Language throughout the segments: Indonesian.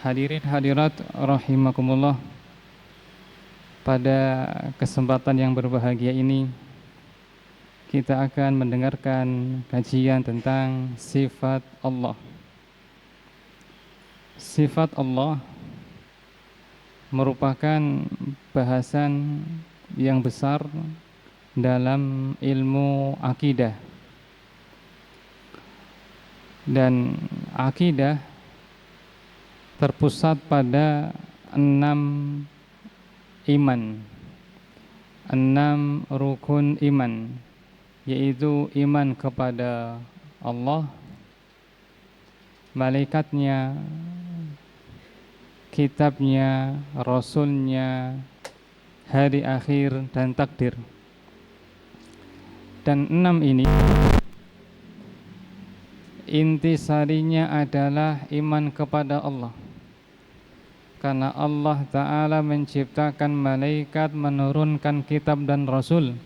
Hadirin hadirat rahimakumullah. Pada kesempatan yang berbahagia ini kita akan mendengarkan kajian tentang sifat Allah. Sifat Allah merupakan bahasan yang besar dalam ilmu akidah. Dan akidah terpusat pada 6 iman, 6 rukun iman, yaitu iman kepada Allah, malaikatnya, kitabnya, rasulnya, hari akhir, dan takdir. Dan 6 ini intisarinya adalah iman kepada Allah. Karena Allah Ta'ala menciptakan malaikat, menurunkan kitab dan rasul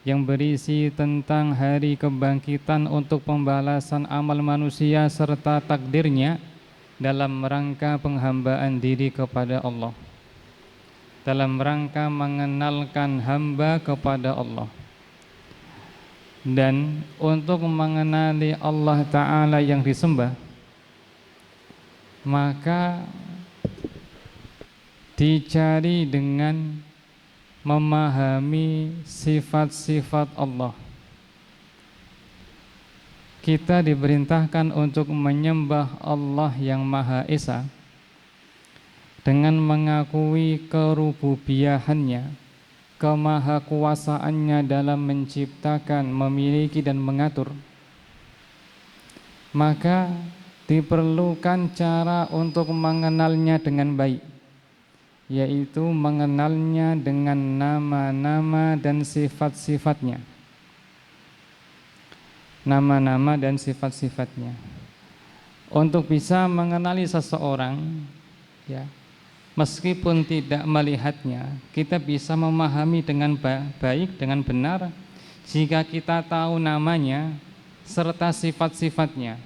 yang berisi tentang hari kebangkitan untuk pembalasan amal manusia serta takdirnya dalam rangka penghambaan diri kepada Allah, dalam rangka mengenalkan hamba kepada Allah. Dan untuk mengenali Allah Ta'ala yang disembah, maka dicari dengan memahami sifat-sifat Allah. Kita diperintahkan untuk menyembah Allah yang Maha Esa dengan mengakui kerububiyahannya, kemahakuasaannya dalam menciptakan, memiliki dan mengatur. Maka diperlukan cara untuk mengenalnya dengan baik, yaitu mengenalnya dengan nama-nama dan sifat-sifatnya. Nama-nama dan sifat-sifatnya. Untuk bisa mengenali seseorang, ya, meskipun tidak melihatnya, kita bisa memahami dengan baik, dengan benar, jika kita tahu namanya serta sifat-sifatnya.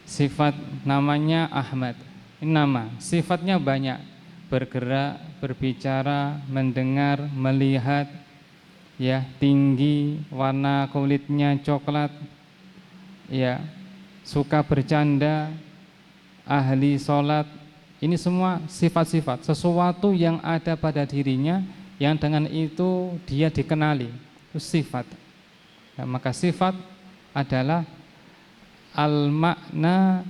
Sifat namanya Ahmad, ini nama, sifatnya banyak, bergerak, berbicara, mendengar, melihat, ya, tinggi, warna kulitnya coklat, ya, suka bercanda, ahli sholat. Ini semua sifat-sifat, sesuatu yang ada pada dirinya yang dengan itu dia dikenali, itu sifat. Ya, maka sifat adalah al-makna,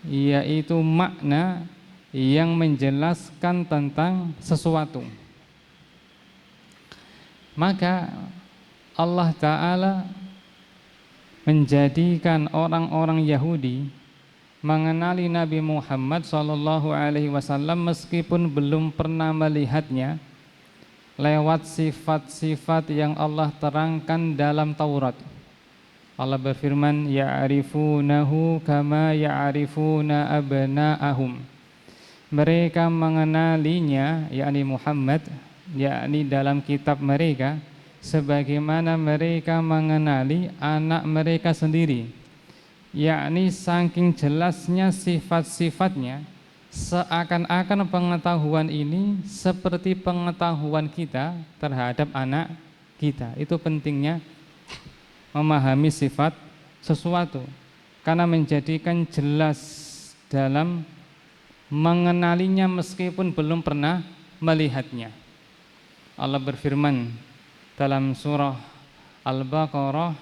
yaitu makna yang menjelaskan tentang sesuatu. Maka Allah Ta'ala menjadikan orang-orang Yahudi mengenali Nabi Muhammad SAW meskipun belum pernah melihatnya lewat sifat-sifat yang Allah terangkan dalam Taurat. Allah berfirman, ya'rifunahu kama ya'rifuna abna'ahum. Mereka mengenalinya, yakni Muhammad, yakni dalam kitab mereka, sebagaimana mereka mengenali anak mereka sendiri. Yakni saking jelasnya sifat-sifatnya, seakan-akan pengetahuan ini seperti pengetahuan kita terhadap anak kita. Itu pentingnya memahami sifat sesuatu, karena menjadikan jelas dalam mengenalinya meskipun belum pernah melihatnya. Allah berfirman dalam surah Al-Baqarah,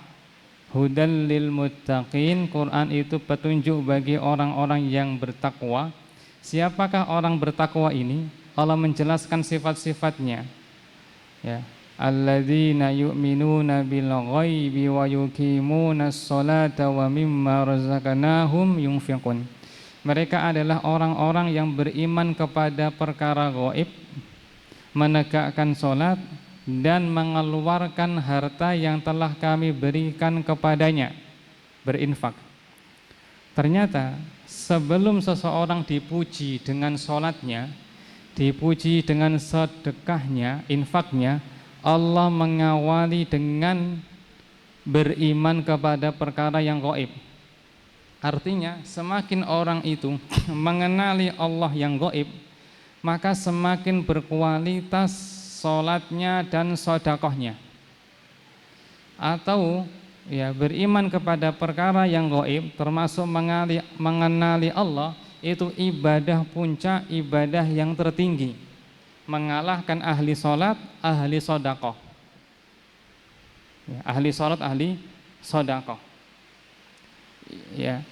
hudal lil muttaqin, Quran itu petunjuk bagi orang-orang yang bertakwa. Siapakah orang bertakwa ini? Allah menjelaskan sifat-sifatnya, ya, alladzina yu'minuna bil ghaibi wa yuqimunas sholata wa mimma razaqnahum yunfiqun. Mereka adalah orang-orang yang beriman kepada perkara gaib, menegakkan sholat, dan mengeluarkan harta yang telah kami berikan kepadanya, berinfak. Ternyata sebelum seseorang dipuji dengan sholatnya, dipuji dengan sedekahnya, infaknya, Allah mengawali dengan beriman kepada perkara yang gaib. Artinya semakin orang itu mengenali Allah yang gaib, maka semakin berkualitas sholatnya dan sodakohnya. Atau ya, beriman kepada perkara yang gaib termasuk mengenali Allah, itu ibadah puncak, ibadah yang tertinggi, mengalahkan ahli sholat, ahli sodakoh ya, ahli sholat, ahli sodakoh ya.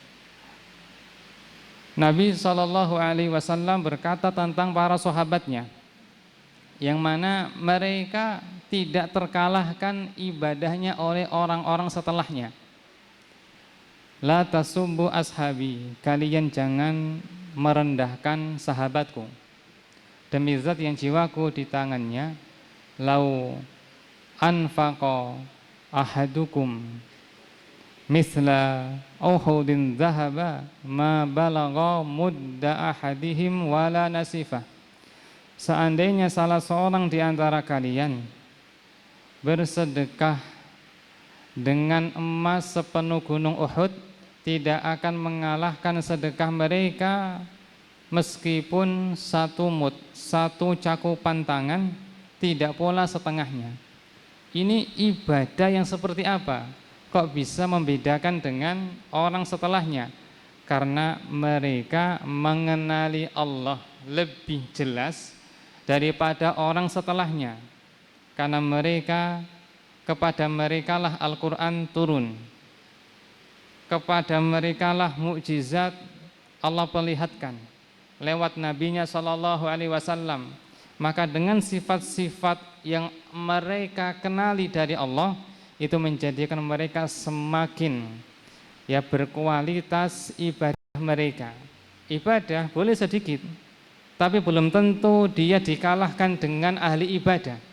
Nabi SAW berkata tentang para sahabatnya, yang mana mereka tidak terkalahkan ibadahnya oleh orang-orang setelahnya. La tasubbu ashabi, kalian jangan merendahkan sahabatku. Demi zat yang jiwaku di tangannya, lau anfaqa ahadukum misla uhudin zahaba ma balagha mudda ahadihim wala nasifah. Seandainya salah seorang di antara kalian bersedekah dengan emas sepenuh gunung Uhud, tidak akan mengalahkan sedekah mereka meskipun satu mud, satu cakupan tangan, tidak pula setengahnya. Ini ibadah yang seperti apa? Kok bisa membedakan dengan orang setelahnya? Karena mereka mengenali Allah lebih jelas daripada orang setelahnya. Karena kepada merekalah Al-Quran turun, kepada merekalah mukjizat Allah perlihatkan lewat nabinya SAW. Maka dengan sifat-sifat yang mereka kenali dari Allah, itu menjadikan mereka semakin ya berkualitas ibadah mereka. Ibadah boleh sedikit, tapi belum tentu dia dikalahkan dengan ahli ibadah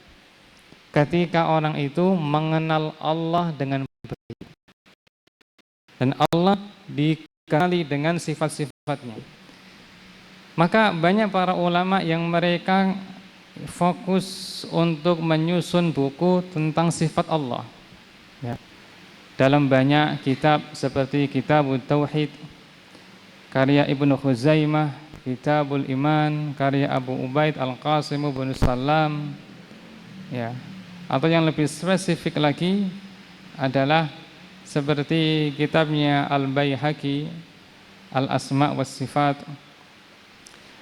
ketika orang itu mengenal Allah dengan baik dan Allah dikenali dengan sifat-sifatnya. Maka banyak para ulama yang mereka fokus untuk menyusun buku tentang sifat Allah ya. Dalam banyak kitab seperti Kitabut Tauhid karya Ibnu Khuzaimah, Kitabul Iman karya Abu Ubaid Al-Qasim bin Salam ya. Atau yang lebih spesifik lagi adalah seperti kitabnya Al-Baihaqi Al-Asma' was Sifat,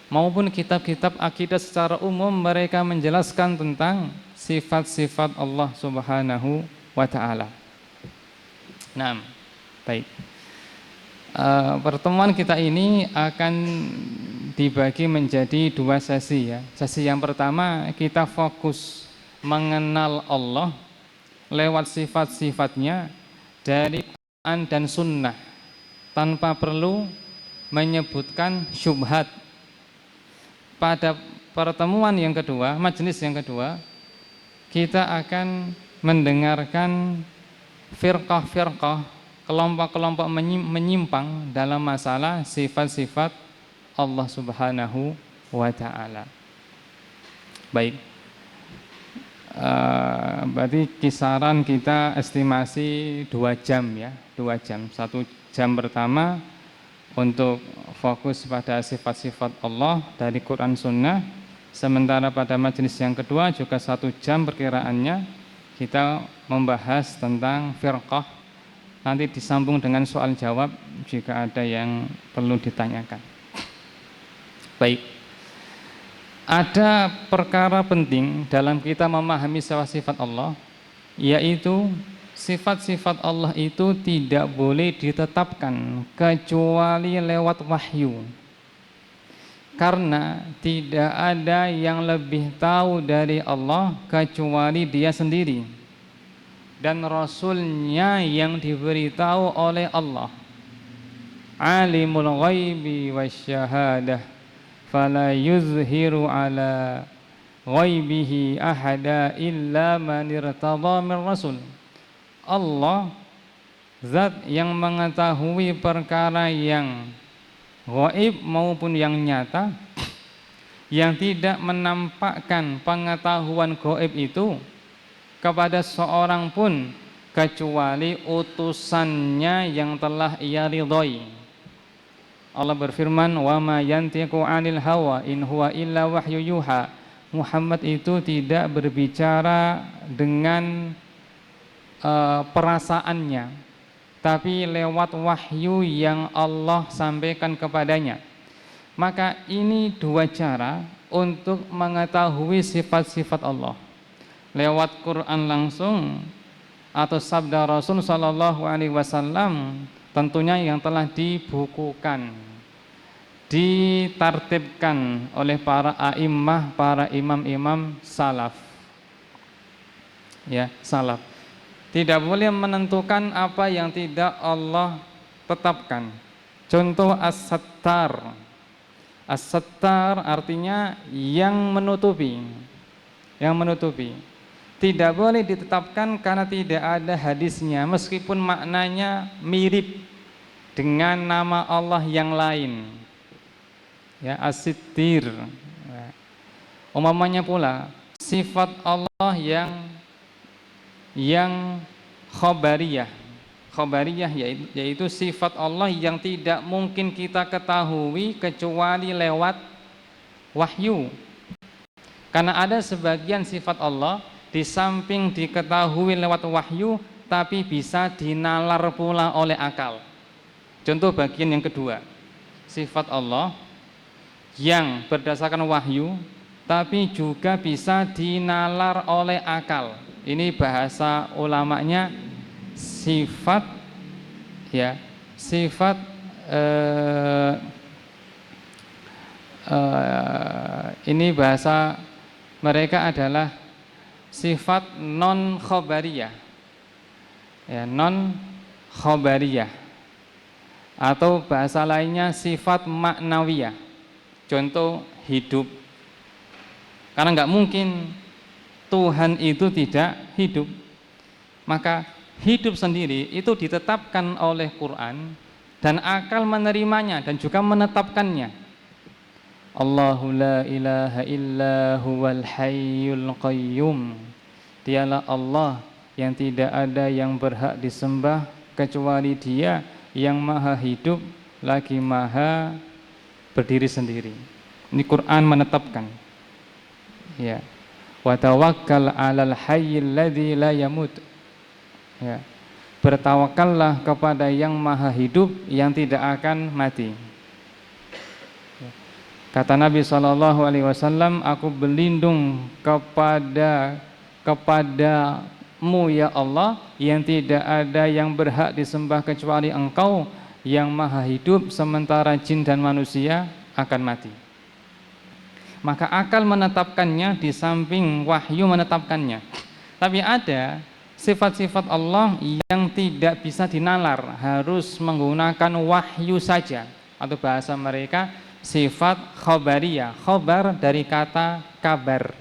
maupun kitab-kitab akidah secara umum. Mereka menjelaskan tentang sifat-sifat Allah Subhanahu wa ta'ala. Nah, baik. Pertemuan kita ini akan dibagi menjadi dua sesi ya. Sesi yang pertama kita fokus mengenal Allah lewat sifat-sifatnya dari Quran dan Sunnah, tanpa perlu menyebutkan syubhat. Pada pertemuan yang kedua, majelis yang kedua, kita akan mendengarkan firqah-firqah, kelompok-kelompok menyimpang dalam masalah sifat-sifat Allah Subhanahu wa ta'ala. Baik, berarti kisaran kita estimasi 2 jam ya, 2 jam. 1 jam pertama untuk fokus pada sifat-sifat Allah dari Quran Sunnah, sementara pada majelis yang kedua juga 1 jam perkiraannya kita membahas tentang firqah. Nanti disambung dengan soal jawab jika ada yang perlu ditanyakan. Baik, ada perkara penting dalam kita memahami sifat Allah, yaitu sifat-sifat Allah itu tidak boleh ditetapkan kecuali lewat wahyu. Karena tidak ada yang lebih tahu dari Allah kecuali Dia sendiri dan Rasulnya yang diberitahu oleh Allah. Alimul ghaibi wasyahadah fala yuzhiru ala ghaibihi ahada illa man irtadha min rasul. Allah zat yang mengetahui perkara yang gaib maupun yang nyata, yang tidak menampakkan pengetahuan gaib itu kepada seorang pun kecuali utusannya yang telah ia ridhoi. Allah berfirman, "Wa ma yantiqu 'anil hawa in huwa illa wahyu yuha." Muhammad itu tidak berbicara dengan perasaannya, tapi lewat wahyu yang Allah sampaikan kepadanya. Maka ini dua cara untuk mengetahui sifat-sifat Allah. Lewat Quran langsung atau sabda Rasul sallallahu alaihi wasallam, tentunya yang telah dibukukan, ditartibkan oleh para a'immah, para imam-imam salaf. Ya, salaf. Tidak boleh menentukan apa yang tidak Allah tetapkan. Contoh as-sattar. As-sattar artinya yang menutupi. Yang menutupi. Tidak boleh ditetapkan karena tidak ada hadisnya, meskipun maknanya mirip dengan nama Allah yang lain. Ya, as-sittir. Umpamanya pula sifat Allah yang khobariyah. Khobariyah yaitu sifat Allah yang tidak mungkin kita ketahui kecuali lewat wahyu. Karena ada sebagian sifat Allah di samping diketahui lewat wahyu, tapi bisa dinalar pula oleh akal. Contoh bagian yang kedua, sifat Allah yang berdasarkan wahyu, tapi juga bisa dinalar oleh akal. Ini bahasa ulamanya sifat, ya, sifat ini bahasa mereka adalah sifat non khobariyah, ya, non khobariyah, atau bahasa lainnya sifat maknawiyah. Contoh hidup, karena nggak mungkin Tuhan itu tidak hidup, maka hidup sendiri itu ditetapkan oleh Quran dan akal menerimanya dan juga menetapkannya. Allahu la ilaha illa huwal hayyul qayyum. Dialah Allah yang tidak ada yang berhak disembah kecuali Dia yang maha hidup lagi maha berdiri sendiri. Ini Quran menetapkan. Ya. Wa tawakkal 'alal hayyil ladzi la yamut. Ya. Bertawakallah kepada yang maha hidup yang tidak akan mati. Kata Nabi SAW, aku berlindung kepadamu ya Allah, yang tidak ada yang berhak disembah kecuali Engkau yang maha hidup, sementara jin dan manusia akan mati. Maka akal menetapkannya di samping wahyu menetapkannya. Tapi ada sifat-sifat Allah yang tidak bisa dinalar, harus menggunakan wahyu saja, atau bahasa mereka sifat khobariyah. Khobar dari kata kabar.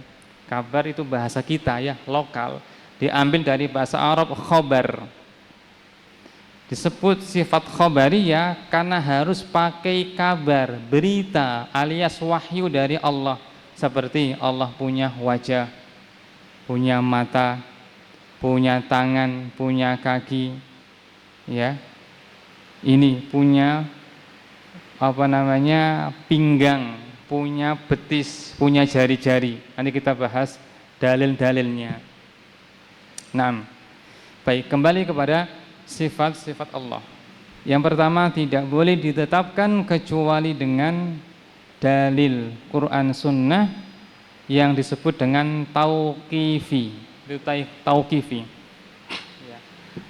Kabar itu bahasa kita, ya, lokal, diambil dari bahasa Arab khobar. Disebut sifat khobariyah karena harus pakai kabar, berita, alias wahyu dari Allah. Seperti Allah punya wajah, punya mata, punya tangan, punya kaki, ya, ini punya pinggang, punya betis, punya jari-jari. Nanti kita bahas dalil-dalilnya. Nah, baik, kembali kepada sifat-sifat Allah. Yang pertama, tidak boleh ditetapkan kecuali dengan dalil Quran Sunnah yang disebut dengan tauqifi. Itu tauqifi. Ya.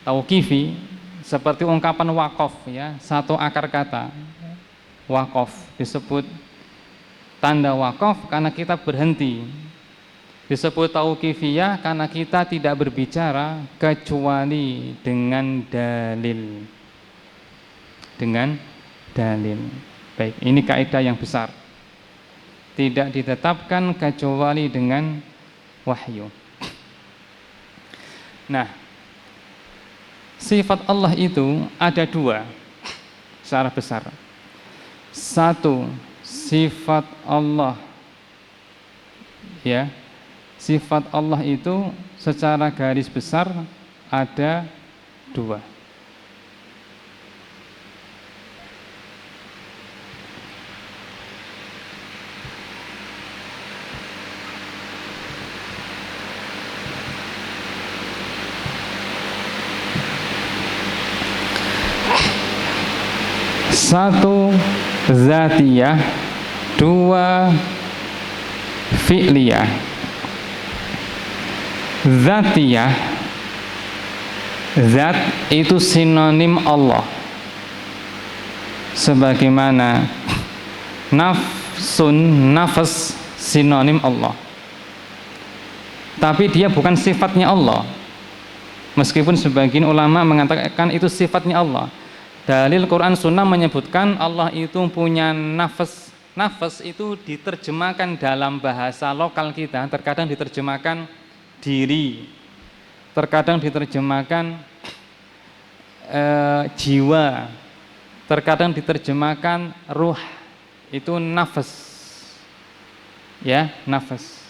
Tauqifi seperti ungkapan waqaf, ya, satu akar kata. Waqaf disebut tanda waqaf karena kita berhenti. Disebut tauqifiyah karena kita tidak berbicara kecuali dengan dalil. Dengan dalil. Baik, ini kaidah yang besar. Tidak ditetapkan kecuali dengan wahyu. Nah, sifat Allah itu ada dua secara besar. Satu, sifat Allah, ya, sifat Allah itu secara garis besar ada dua. Satu zatiyah, dua fi'liyah. Zatiyah, zat itu sinonim Allah, sebagaimana nafsun, nafas sinonim Allah, tapi dia bukan sifatnya Allah, meskipun sebagian ulama mengatakan itu sifatnya Allah. Dalil Quran Sunnah menyebutkan Allah itu punya nafas. Nafas itu diterjemahkan dalam bahasa lokal kita, terkadang diterjemahkan diri, terkadang diterjemahkan jiwa, terkadang diterjemahkan ruh. Itu nafas, ya, nafas.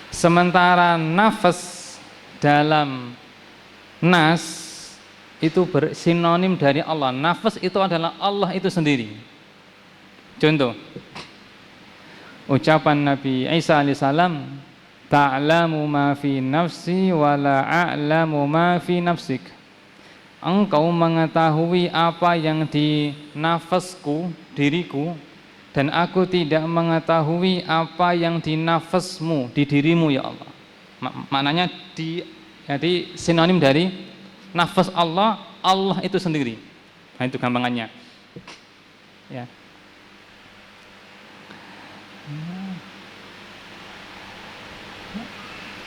Sementara nafas dalam nas itu bersinonim dari Allah. Nafas itu adalah Allah itu sendiri. Contoh, ucapan Nabi Isa alaihissalam, ta'lamu ma fi nafsi wa la a'lamu ma fi nafsik. Engkau mengetahui apa yang di nafasku, diriku, dan aku tidak mengetahui apa yang di nafasmu, di dirimu ya Allah. Maknanya jadi sinonim dari nafas Allah, Allah itu sendiri. Nah, itu gampangannya. Ya.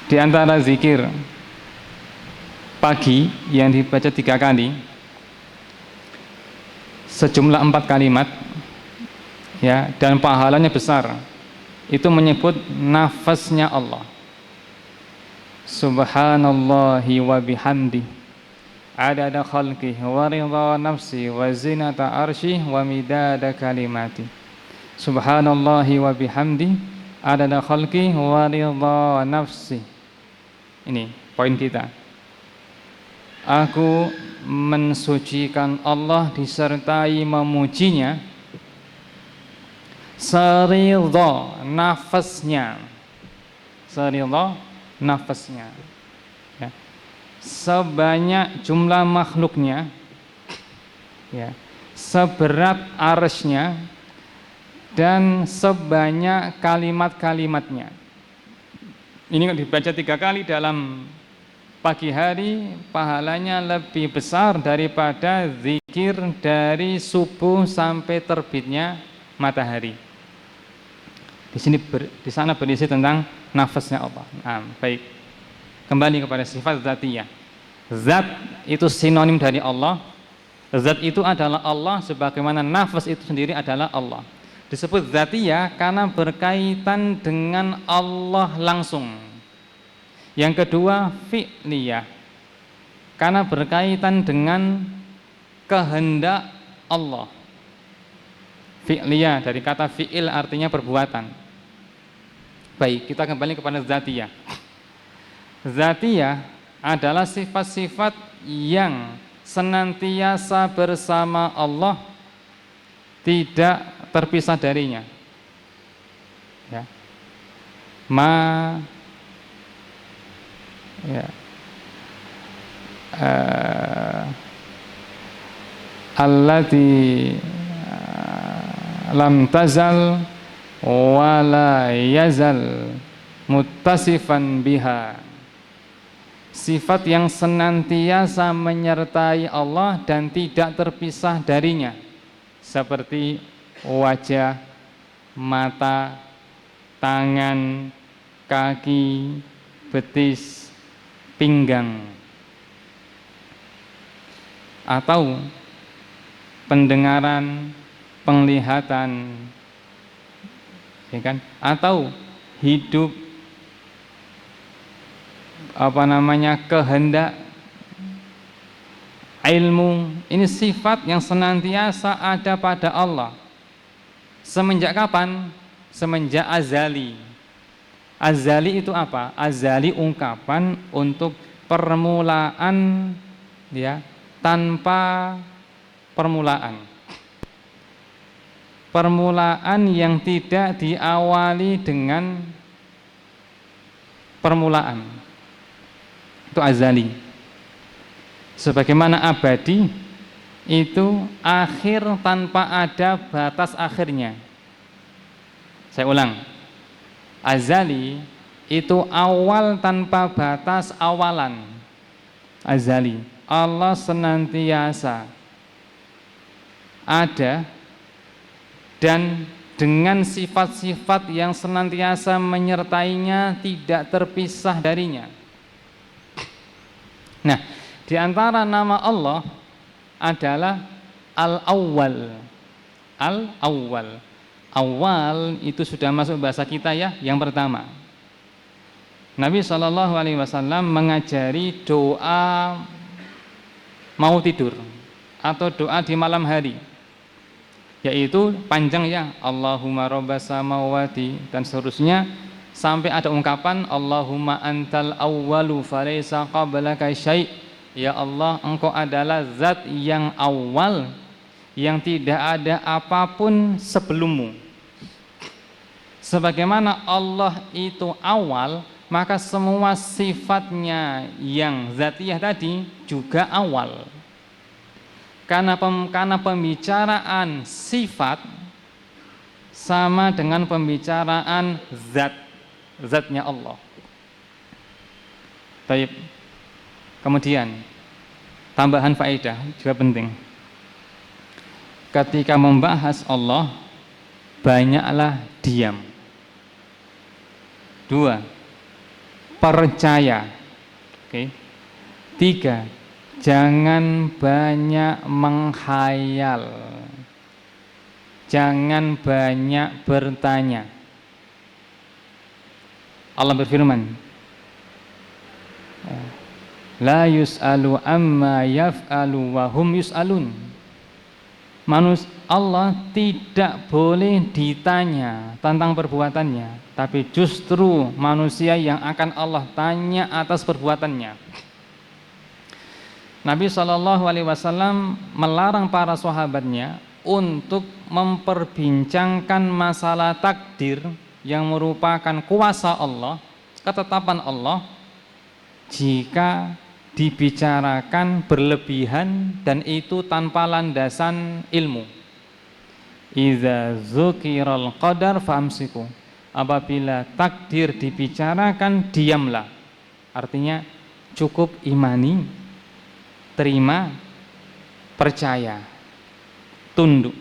Di antara zikir pagi yang dibaca 3 kali, sejumlah 4 kalimat, ya, dan pahalanya besar. Itu menyebut nafasnya Allah. Subhanallahi wa bihamdi, adada khalqih wa ridha nafsi wa zinata arsyih wa midada kalimati. Subhanallahi wa bihamdi, adada khalqih wa ridha nafsi. Ini poin kita. Aku mensucikan Allah disertai memujinya seridha nafasnya, seridha nafasnya, ya, sebanyak jumlah makhluknya, ya, seberat arsy-nya, dan sebanyak kalimat-kalimatnya. Ini kalau dibaca 3 kali dalam pagi hari, pahalanya lebih besar daripada zikir dari subuh sampai terbitnya matahari. Di sana berisi tentang nafasnya Allah. Nah, baik. Kembali kepada sifat zatiyah. Zat itu sinonim dari Allah. Zat itu adalah Allah, sebagaimana nafas itu sendiri adalah Allah. Disebut zatiyah karena berkaitan dengan Allah langsung. Yang kedua fi'liyah, karena berkaitan dengan kehendak Allah. Fi'liyah dari kata fi'il artinya perbuatan. Baik, kita kembali kepada zatiyah. Zatiyah adalah sifat-sifat yang senantiasa bersama Allah, tidak terpisah darinya. Ya. Allati lam tazal wala yazal muttasifan biha. Sifat yang senantiasa menyertai Allah dan tidak terpisah darinya, seperti wajah, mata, tangan, kaki, betis, pinggang, atau pendengaran, penglihatan, ya kan? Atau hidup, kehendak, ilmu. Ini sifat yang senantiasa ada pada Allah. Semenjak kapan? Semenjak azali. Azali itu apa? Azali ungkapan untuk permulaan, ya, tanpa permulaan. Permulaan yang tidak diawali dengan permulaan. Itu azali. Sebagaimana abadi, itu akhir tanpa ada batas akhirnya. Saya ulang, azali itu awal tanpa batas awalan. Azali, Allah senantiasa ada dan dengan sifat-sifat yang senantiasa menyertainya, tidak terpisah darinya. Nah, di antara nama Allah adalah Al-Awwal. Al-Awwal. Awal itu sudah masuk bahasa kita ya, yang pertama. Nabi SAW mengajari doa mau tidur atau doa di malam hari, yaitu panjang ya, Allahumma rabbas samawati dan seterusnya, sampai ada ungkapan Allahumma antal awwalu falaysa qablaka syai'. Ya Allah, engkau adalah zat yang awal, yang tidak ada apapun sebelummu. Sebagaimana Allah itu awal, maka semua sifatnya yang zatiyah tadi juga awal. Karena pembicaraan sifat sama dengan pembicaraan zatnya Allah. Baik. Kemudian tambahan faedah juga penting. Ketika membahas Allah, banyaklah diam. 2. Percaya. Oke. 3. Jangan banyak menghayal. Jangan banyak bertanya. Allah berfirman, la yus'alu amma yaf'alu wa hum yus'alun. Allah tidak boleh ditanya tentang perbuatannya, tapi justru manusia yang akan Allah tanya atas perbuatannya. Nabi SAW melarang para sahabatnya untuk memperbincangkan masalah takdir yang merupakan kuasa Allah, ketetapan Allah, jika dibicarakan berlebihan dan itu tanpa landasan ilmu. Idza zukiral qadar famsiku. Apabila takdir dibicarakan, diamlah. Artinya cukup imani, terima, percaya, tunduk.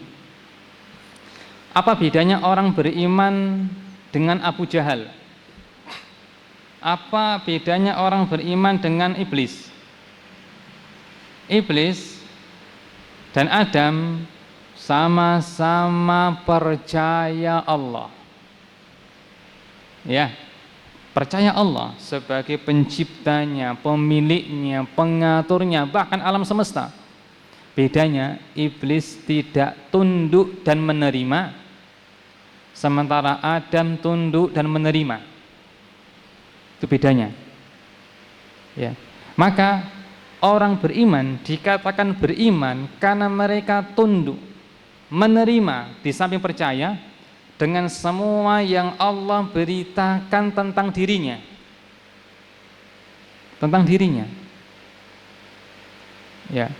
Apa bedanya orang beriman dengan Abu Jahal? Apa bedanya orang beriman dengan iblis? Iblis dan Adam sama-sama percaya Allah. Ya, percaya Allah sebagai penciptanya, pemiliknya, pengaturnya, bahkan alam semesta. Bedanya, iblis tidak tunduk dan menerima, sementara Adam tunduk dan menerima. Itu bedanya. Ya. Maka orang beriman dikatakan beriman karena mereka tunduk, menerima di samping percaya dengan semua yang Allah beritakan tentang dirinya. Tentang dirinya. Ya.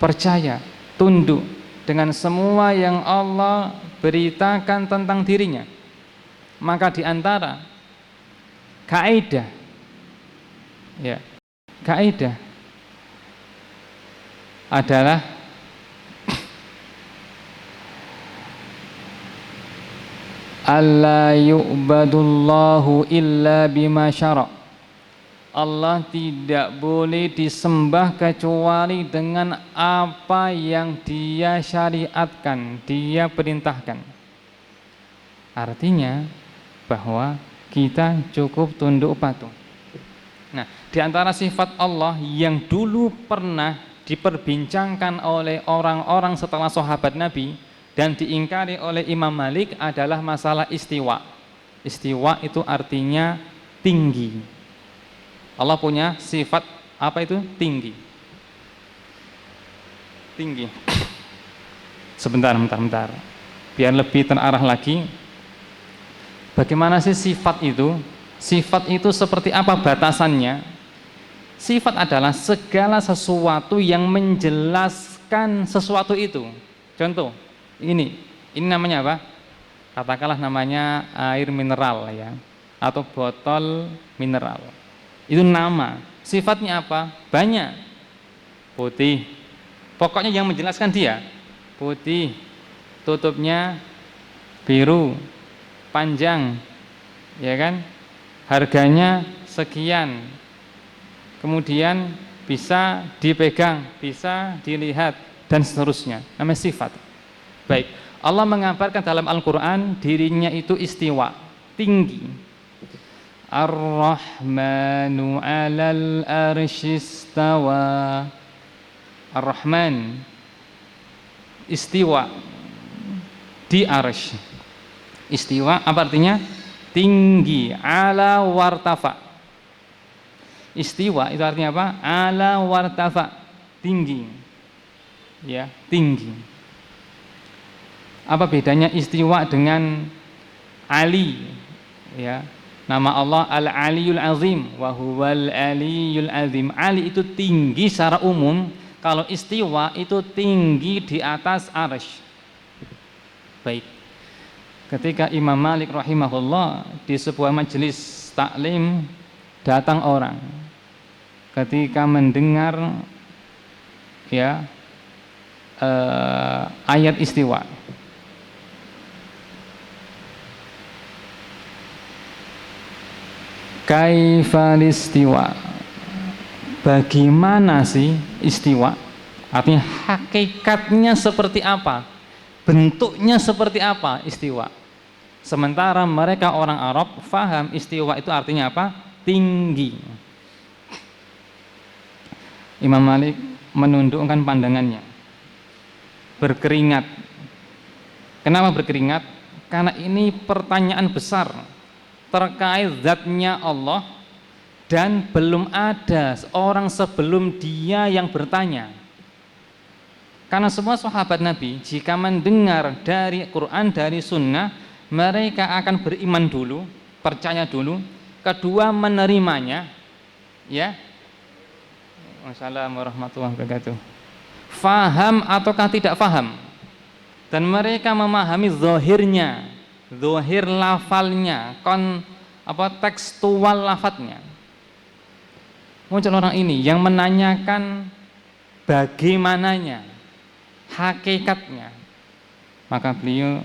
Percaya, tunduk dengan semua yang Allah beritakan tentang dirinya. Maka di antara kaidah, ya, kaidah adalah alla yu'badullahu illa bima syara'. Allah tidak boleh disembah kecuali dengan apa yang Dia syariatkan, Dia perintahkan. Artinya bahwa kita cukup tunduk patuh. Nah, di antara sifat Allah yang dulu pernah diperbincangkan oleh orang-orang setelah sahabat Nabi dan diingkari oleh Imam Malik adalah masalah istiwa. Istiwa itu artinya tinggi. Allah punya sifat apa itu? Tinggi. Tinggi. Sebentar. Biar lebih terarah lagi. Bagaimana sih sifat itu? Sifat itu seperti apa batasannya? Sifat adalah segala sesuatu yang menjelaskan menjelaskan sesuatu itu. Contoh, ini namanya apa? Katakanlah namanya air mineral ya, atau botol mineral. Itu nama. Sifatnya apa? Banyak. Putih. Pokoknya yang menjelaskan dia putih, tutupnya biru, panjang, ya kan? Harganya sekian. Kemudian bisa dipegang, bisa dilihat dan seterusnya. Namanya sifat. Baik. Allah mengabarkan dalam Al-Qur'an dirinya itu istiwa, tinggi. Ar-Rahmanu 'alal arsyistawa. Ar-Rahman istiwa di arsy. Istiwa apa artinya? Tinggi, ala wartafa. Istiwa itu artinya apa? Ala wartafa, tinggi. Ya, tinggi. Apa bedanya istiwa dengan ali? Ya. Nama Allah Al-Aliyul Azim wa huwal Aliyul Azim. Ali itu tinggi secara umum, kalau istiwa itu tinggi di atas arsy. Baik. Ketika Imam Malik rahimahullah di sebuah majelis taklim, datang orang. Ketika mendengar ya ayat istiwa, kaifal istiwa, bagaimana sih istiwa? Artinya hakikatnya seperti apa? Bentuknya seperti apa istiwa? Sementara mereka orang Arab faham istiwa itu artinya apa? Tinggi. Imam Malik menundukkan pandangannya, berkeringat. Kenapa berkeringat? Karena ini pertanyaan besar terkait zatnya Allah, dan belum ada seorang sebelum dia yang bertanya. Karena semua sahabat Nabi jika mendengar dari Quran, dari Sunnah, mereka akan beriman dulu, percaya dulu, kedua menerimanya, ya. Wassalamualaikum warahmatullahi wabarakatuh. Faham ataukah tidak faham, dan mereka memahami zahirnya, zahir lafalnya, tekstual lafadznya. Muncul orang ini yang menanyakan bagaimananya, hakikatnya. Maka beliau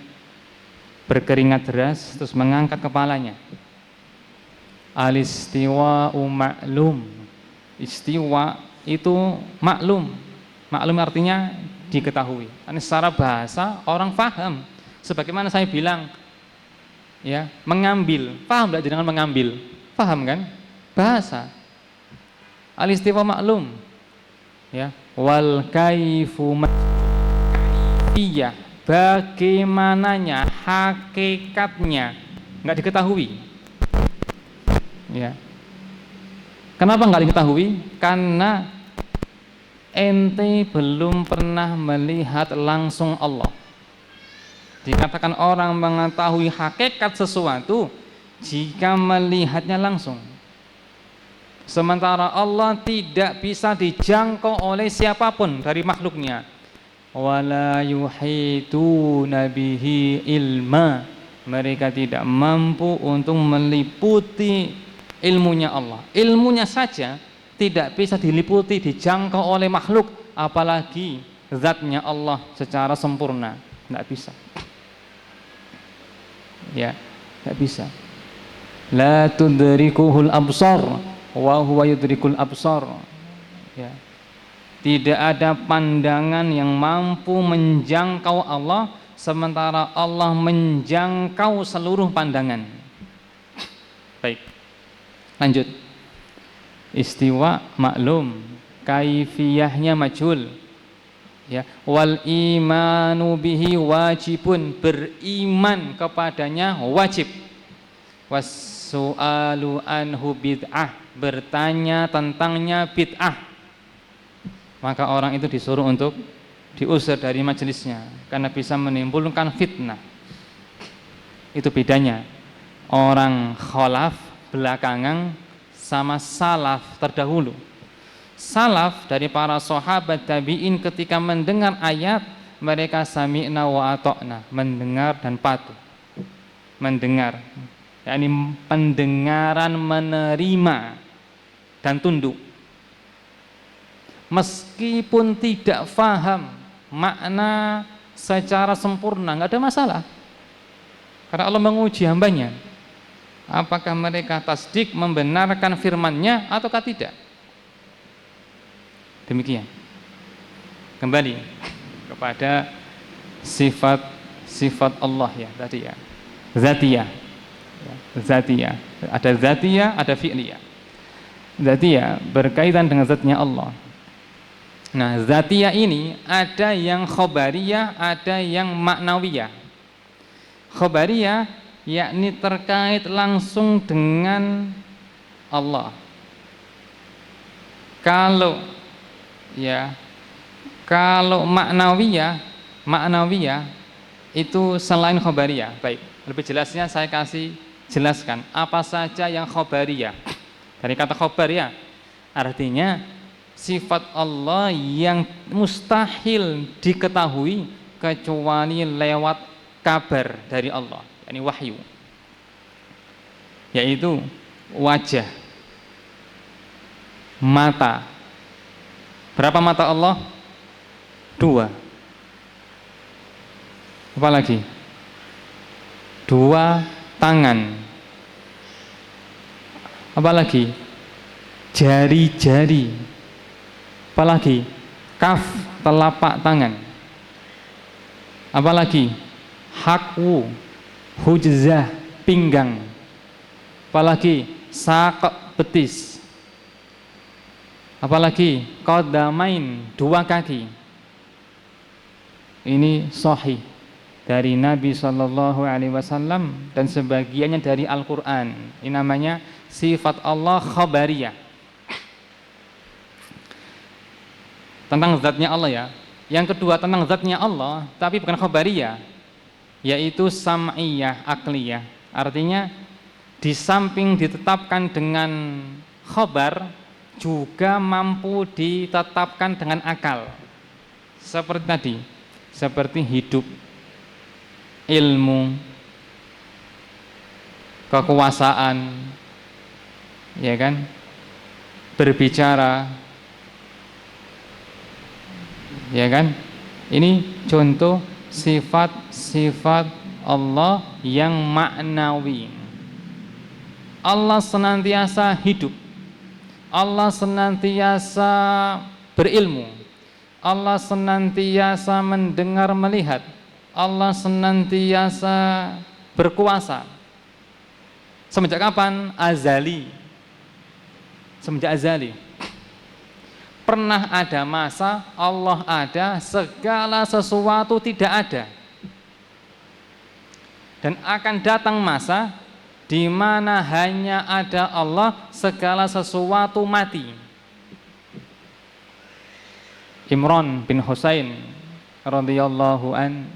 berkeringat deras terus mengangkat kepalanya. Al-istiwa'u ma'lum. Istiwa itu maklum. Maklum artinya diketahui. Ini secara bahasa orang paham. Sebagaimana saya bilang, ya, mengambil. Paham tidak dengan mengambil? Paham kan? Bahasa. Al-istiwa maklum. Ya, wal kaifu iya, bagaimananya, hakikatnya enggak diketahui. Ya. Kenapa enggak diketahui? Karena ente belum pernah melihat langsung Allah. Dikatakan orang mengetahui hakikat sesuatu jika melihatnya langsung. Sementara Allah tidak bisa dijangkau oleh siapapun dari makhluknya. Wala yuhituna bihi ilma. Mereka tidak mampu untuk meliputi ilmunya Allah. Ilmunya saja tidak bisa diliputi, dijangkau oleh makhluk, apalagi zatnya Allah secara sempurna. Tidak bisa. Ya, tidak bisa. La tudrikuhul absar wa huwa yudrikul absar. Ya. Tidak ada pandangan yang mampu menjangkau Allah, sementara Allah menjangkau seluruh pandangan. Baik, lanjut. Istiwa maklum, kaifiyahnya majhul. Ya, wal imanu bihi wajibun, beriman kepadanya wajib. Was-su'alu anhu bid'ah, bertanya tentangnya bid'ah. Maka orang itu disuruh untuk diusir dari majelisnya karena bisa menimbulkan fitnah. Itu bedanya orang khalaf belakangan sama salaf terdahulu. salaf dari para sahabat tabi'in ketika mendengar ayat mereka sami'na wa ata'na, mendengar dan patuh. Mendengar, yakni pendengaran menerima dan tunduk. Meskipun tidak faham makna secara sempurna, nggak ada masalah. Karena Allah menguji hambanya. Apakah mereka tasdik membenarkan firman-Nya ataukah tidak? Demikian. Kembali kepada sifat Allah ya tadi ya. Zatiyah. Zatiyah. Ada zatiyah, ada fi'liyah. Zatiyah berkaitan dengan zatnya Allah. Nah, zatiyah ini ada yang khobariyah, ada yang maknawiyah. Khobariyah yakni terkait langsung dengan Allah. Kalau maknawiyah itu selain khobariyah. Baik, lebih jelasnya saya jelaskan apa saja yang khobariyah. Dari kata khobariyah artinya sifat Allah yang mustahil diketahui kecuali lewat kabar dari Allah, yakni wahyu, yaitu wajah, mata. Berapa mata Allah? 2. Apa lagi? 2 tangan. Apa lagi? Jari-jari. Apalagi kaf, telapak tangan. Apalagi hakwu, hujzah, pinggang. Apalagi sak, betis. Apalagi qadamain, 2 kaki. Ini sahih dari Nabi SAW dan sebagiannya dari Al-Quran. Ini namanya sifat Allah khabariyah, tentang zatnya Allah ya. Yang kedua tentang zatnya Allah, tapi bukan khabariyah, yaitu sam'iyah, akliyah. Artinya di samping ditetapkan dengan khabar, juga mampu ditetapkan dengan akal. Seperti tadi, seperti hidup, ilmu, kekuasaan, ya kan, berbicara, ya kan. Ini contoh sifat-sifat Allah yang maknawi. Allah senantiasa hidup, Allah senantiasa berilmu, Allah senantiasa mendengar melihat, Allah senantiasa berkuasa. Semenjak kapan? Azali. Semenjak azali. Pernah ada masa Allah ada, segala sesuatu tidak ada. Dan akan datang masa di mana hanya ada Allah, segala sesuatu mati. Imran bin Husain radhiyallahu an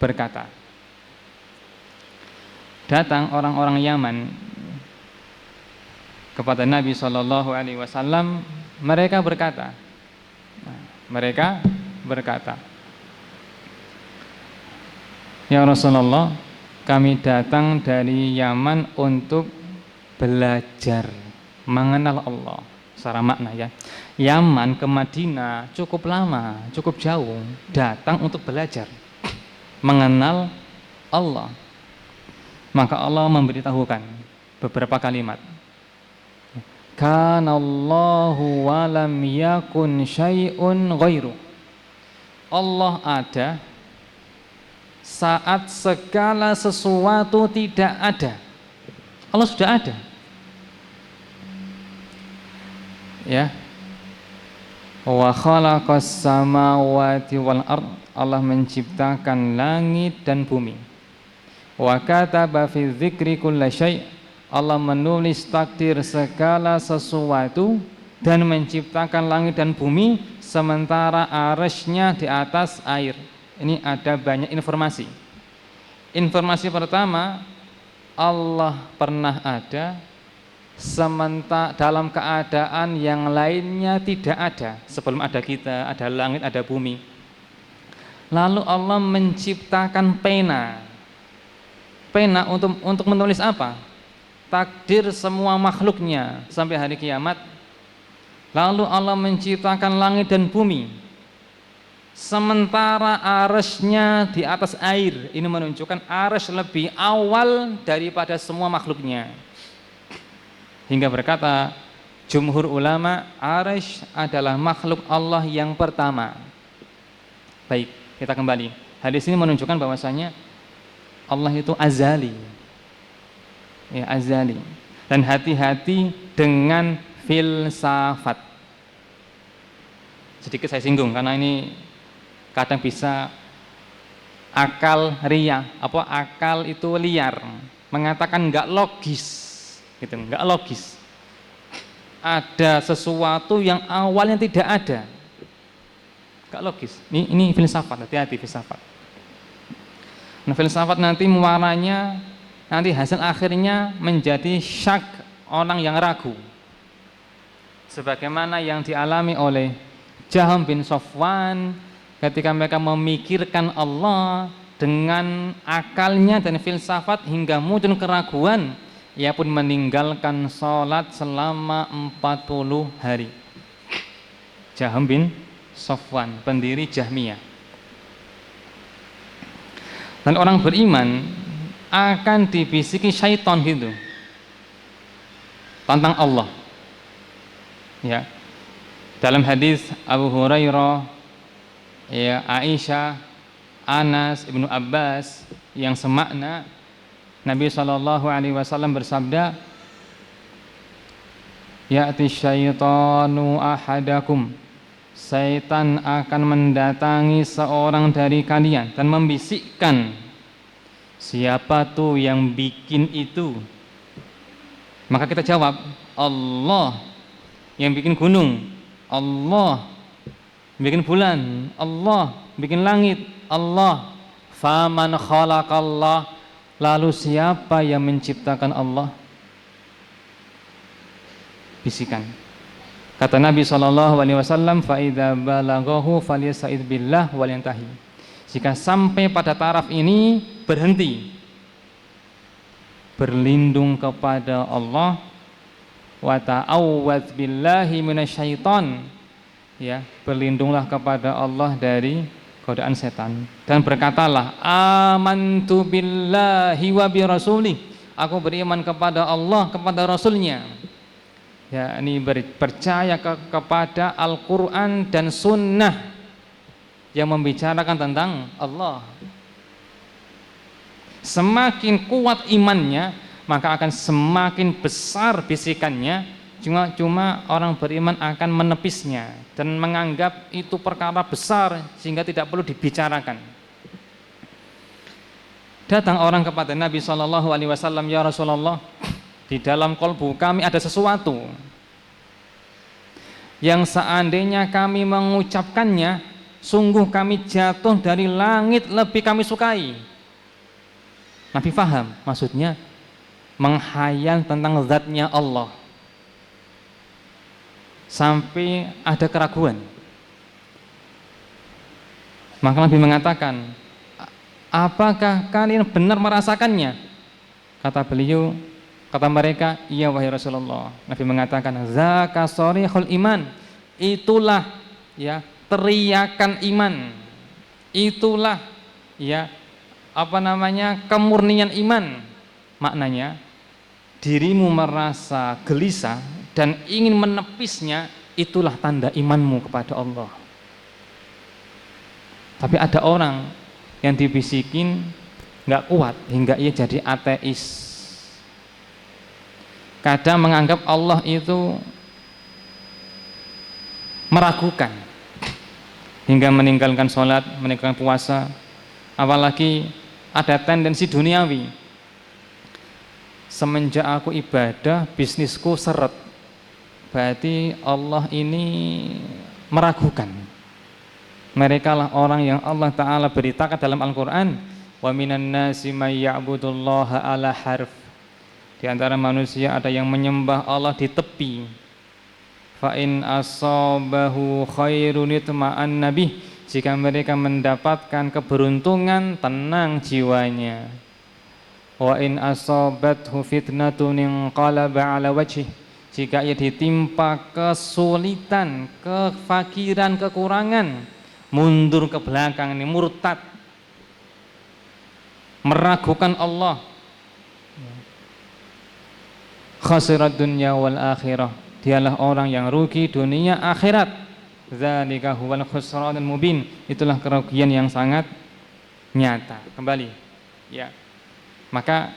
berkata, datang orang-orang Yaman kepada Nabi SAW. Mereka berkata, ya Rasulullah, kami datang dari Yaman untuk belajar mengenal Allah. Secara makna ya, Yaman ke Madinah cukup lama, cukup jauh, datang untuk belajar mengenal Allah. Maka Allah memberitahukan beberapa kalimat. Kanallahu walam yakun syai'un ghairu. Allah ada saat segala sesuatu tidak ada. Allah sudah ada. Ya. Wa khalaqas samawati wal ard. Allah menciptakan langit dan bumi. Wa kataba fi dzikri kulli syai'. Allah menulis takdir segala sesuatu dan menciptakan langit dan bumi sementara arsy-Nya di atas air. Ini ada banyak informasi. Informasi pertama, Allah pernah ada sementara dalam keadaan yang lainnya tidak ada. Sebelum ada kita, ada langit, ada bumi. Lalu Allah menciptakan pena untuk menulis apa? Takdir semua makhluknya sampai hari kiamat. Lalu Allah menciptakan langit dan bumi, sementara arasnya di atas air. Ini menunjukkan aras lebih awal daripada semua makhluknya. Hingga berkata jumhur ulama, aras adalah makhluk Allah yang pertama. Baik, kita kembali. Hadis ini menunjukkan bahwasanya Allah itu azali, ya, azali. Dan hati-hati dengan filsafat. Sedikit saya singgung karena ini kadang bisa akal akal itu liar, mengatakan nggak logis, gitu, nggak logis. Ada sesuatu yang awalnya tidak ada, nggak logis. Ini filsafat, hati-hati filsafat. Nah, filsafat nanti muaranya, nanti hasil akhirnya menjadi syak, orang yang ragu. Sebagaimana yang dialami oleh Jahm bin Safwan ketika mereka memikirkan Allah dengan akalnya dan filsafat hingga muncul keraguan, ia pun meninggalkan sholat selama 40 hari. Jahm bin Safwan, pendiri Jahmiyah. Dan orang beriman akan dibisiki syaitan gitu tentang Allah. Ya. Dalam hadis Abu Hurairah, ya, Aisyah, Anas, Ibnu Abbas yang semakna, Nabi SAW bersabda, ya'ti syaitanu ahadakum, Syaitan akan mendatangi seorang dari kalian dan membisikkan, siapa tuh yang bikin itu? Maka kita jawab, Allah. Yang bikin gunung, Allah. Bikin bulan, Allah. Bikin langit, Allah. Faman khalaqallah, lalu siapa yang menciptakan Allah? Bisikan. Kata Nabi SAW, fa'idha balaghahu falyasta'idz billah walyantahi. Jika sampai pada taraf ini, berhenti, berlindung kepada Allah, wa ta'awwadz billahi minasyaiton, ya, berlindunglah kepada Allah dari godaan setan, dan berkatalah, amantu billahi wa bi rasulih, aku beriman kepada Allah, kepada Rasulnya. Ya, ini percaya kepada Al-Quran dan Sunnah yang membicarakan tentang Allah. Semakin kuat imannya, maka akan semakin besar bisikannya. Cuma orang beriman akan menepisnya dan menganggap itu perkara besar sehingga tidak perlu dibicarakan. Datang orang kepada Nabi SAW, ya Rasulullah, di dalam kolbu kami ada sesuatu yang seandainya kami mengucapkannya, sungguh kami jatuh dari langit lebih kami sukai. Nabi faham, maksudnya menghayal tentang zatnya Allah, sampai ada keraguan. Maka Nabi mengatakan, apakah kalian benar merasakannya? Kata mereka, iya wahai Rasulullah. Nabi mengatakan, zaka sharihul iman, itulah, ya, teriakan iman, itulah, ya, kemurnian iman. Maknanya, dirimu merasa gelisah dan ingin menepisnya, itulah tanda imanmu kepada Allah. Tapi ada orang yang dibisikin nggak kuat hingga ia jadi ateis. Kadang menganggap Allah itu meragukan hingga meninggalkan sholat, meninggalkan puasa. Apalagi ada tendensi duniawi. Semenjak aku ibadah, bisnisku seret. Berarti Allah ini meragukan. Mereka lah orang yang Allah Ta'ala beritakan dalam Al-Quran, wa minan nasi may ya'budullaha ala harf. Di Di antara manusia ada yang menyembah Allah di tepi. Fa in asabahu khairun itma'anna bih. Jika mereka mendapatkan keberuntungan, tenang jiwanya. Wa in asabathu fitnatun inqalaba ala wajhih. Jika ia ditimpa kesulitan, kefakiran, kekurangan, mundur ke belakang, ini murtad, meragukan Allah, khasirat dunya wal akhirah, dialah orang yang rugi dunia akhirat. Dzalika huwal khusranul mubin, itulah kerugian yang sangat nyata. Kembali ya, maka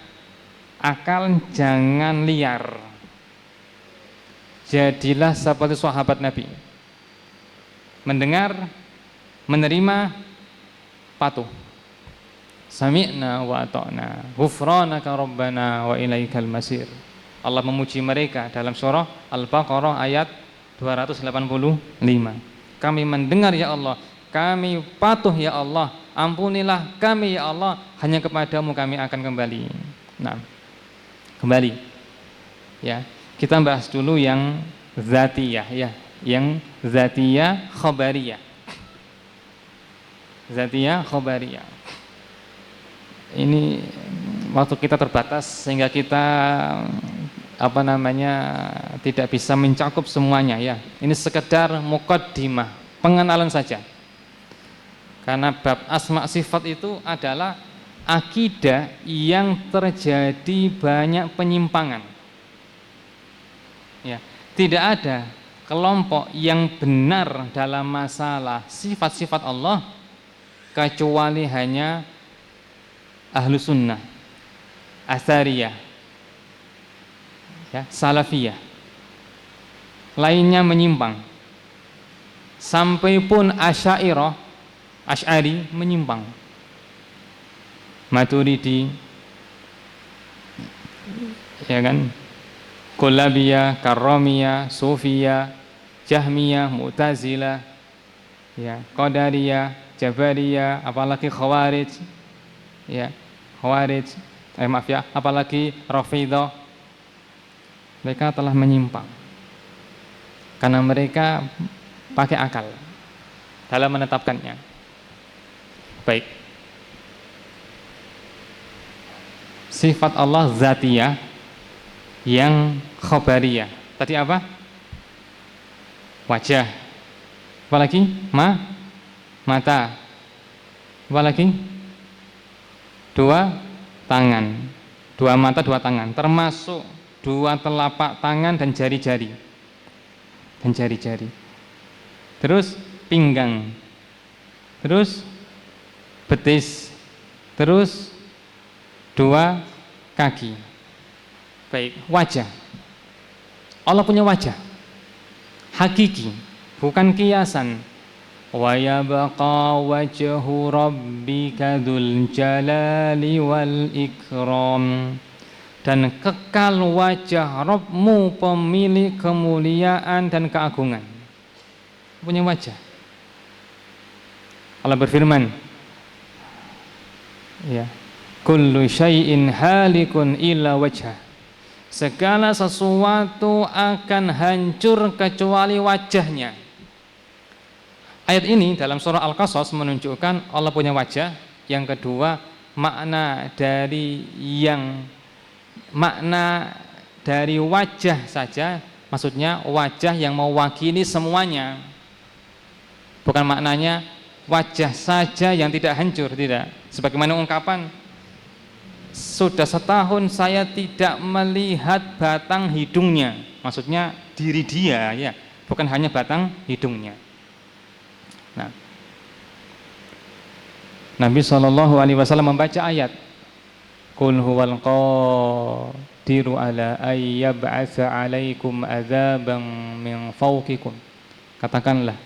akal jangan liar, jadilah seperti sahabat Nabi, mendengar, menerima, patuh. Sami'na wa ata'na ghufranaka rabbana wa ilaikal masir. Allah memuji mereka dalam surah Al-Baqarah ayat 285. Kami mendengar ya Allah, kami patuh ya Allah, ampunilah kami ya Allah, hanya kepadamu kami akan kembali. Nah, kembali ya, kita bahas dulu yang zatiyah ya, yang zatiyah khabariyah. Zatiyah khabariyah. Ini waktu kita terbatas sehingga kita tidak bisa mencakup semuanya ya. Ini sekedar muqaddimah, pengenalan saja. Karena bab asma sifat itu adalah akidah yang terjadi banyak penyimpangan. Ya, tidak ada kelompok yang benar dalam masalah sifat-sifat Allah kecuali hanya ahlu sunnah, asariyah, ya, salafiyah. Lainnya menyimpang. Sampai pun Asy'ariyah, Asy'ari menyimpang. Maturidi, ya kan? Kullabiyah, Karramiyah, Sufiyah, Jahmiyah, Mu'tazilah, ya, Qadariyah, Jabariyah, apalagi Khawarij, ya, Khawarij, apalagi Rafidhah. Mereka telah menyimpang karena mereka pakai akal dalam menetapkannya. Baik, sifat Allah zatiyah yang khabariyah. Tadi apa? Wajah. Apalagi? Mata. Apalagi? Dua tangan. Dua mata, dua tangan. Termasuk dua telapak tangan dan jari-jari. Terus pinggang. Terus betis. Terus dua kaki. Baik, wajah. Allah punya wajah hakiki, bukan kiasan. Wa yabqa wajhu rabbika dzul jalali wal ikram. Dan kekal wajah Rabbmu pemilik kemuliaan dan keagungan. Punya wajah. Allah berfirman, ya, kullu syai'in halikun illa wajhah. Segala sesuatu akan hancur kecuali wajahnya. Ayat ini dalam surah Al-Qasas menunjukkan Allah punya wajah. Yang kedua, makna dari wajah saja, maksudnya wajah yang mewakili semuanya. Bukan maknanya wajah saja yang tidak hancur, tidak. Sebagaimana ungkapan, sudah setahun saya tidak melihat batang hidungnya. Maksudnya diri dia, ya, bukan hanya batang hidungnya. Nah, Nabi SAW membaca ayat Qul huwal qadiru ala ayyab'atsa 'alaikum adzaban min fawqikum. Katakanlah,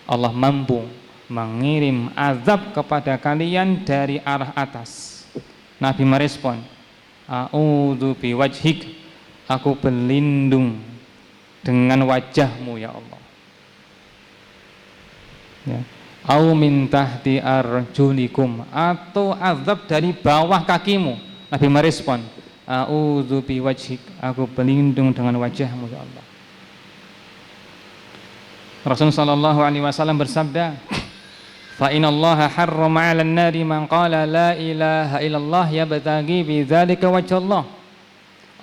Allah mampu mengirim azab kepada kalian dari arah atas. Nabi merespon, a'udzu biwajhik, aku berlindung dengan wajahmu ya Allah. Ya. Au min tahti arjulikum, atau azab dari bawah kakimu. Nabi merespon, a'udzu biwajhik, aku berlindung dengan wajahmu ya Allah. Rasulullah sallallahu alaihi wasallam bersabda, fa inallaha harrama 'alan nari man qala la ilaha illallah yabtaghi bidzalika wajhallah.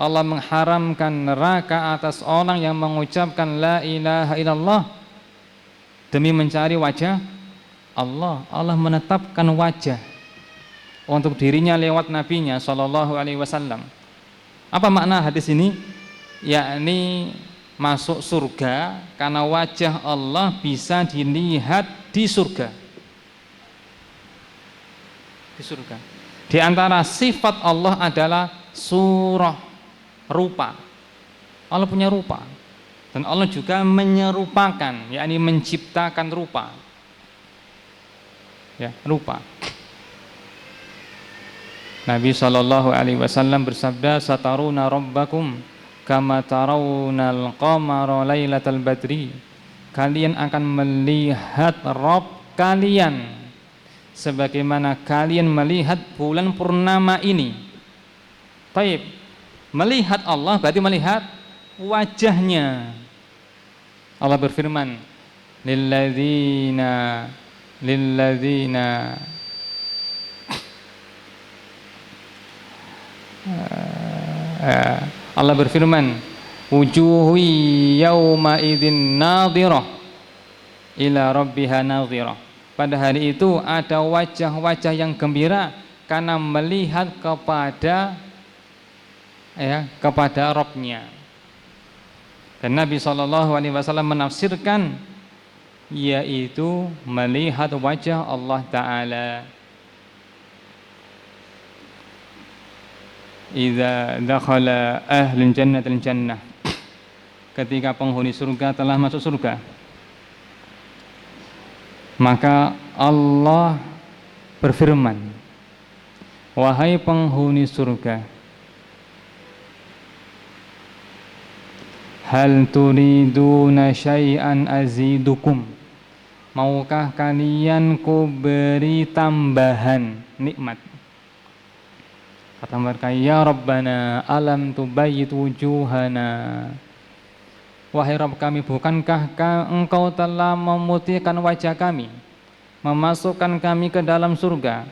Allah mengharamkan neraka atas orang yang mengucapkan la ilaha illallah demi mencari wajah Allah. Allah menetapkan wajah untuk dirinya lewat nabinya sallallahu alaihi wasallam. Apa makna hadis ini? Yakni masuk surga karena wajah Allah bisa dilihat di surga. Di surga. Di antara sifat Allah adalah surah, rupa. Allah punya rupa. Dan Allah juga menyerupakan, yakni menciptakan rupa. Ya, rupa. Nabi sallallahu alaihi wasallam bersabda, sataruna rabbakum kama tarawnal qamara lailatal badri. Kalian akan melihat Rabb kalian sebagaimana kalian melihat bulan purnama ini. Taib. Melihat Allah berarti melihat wajahnya. Allah berfirman, lilladzina Allah berfirman, wujuhu yawma idzin nadhirah ila rabbiha nadhirah. Pada hari itu ada wajah-wajah yang gembira karena melihat kepada Rabb-nya. Dan Nabi SAW menafsirkan yaitu melihat wajah Allah Ta'ala. Idza dakhala ahlul jannatil jannah, ketika penghuni surga telah masuk surga, maka Allah berfirman, wahai penghuni surga, hal turiduna syai'an azidukum, maukah kalian ku beri tambahan nikmat? Kata mereka, ya Rabbana alam tubayyit wujuhana, wahai Rabb kami, bukankah engkau telah memutihkan wajah kami, memasukkan kami ke dalam surga,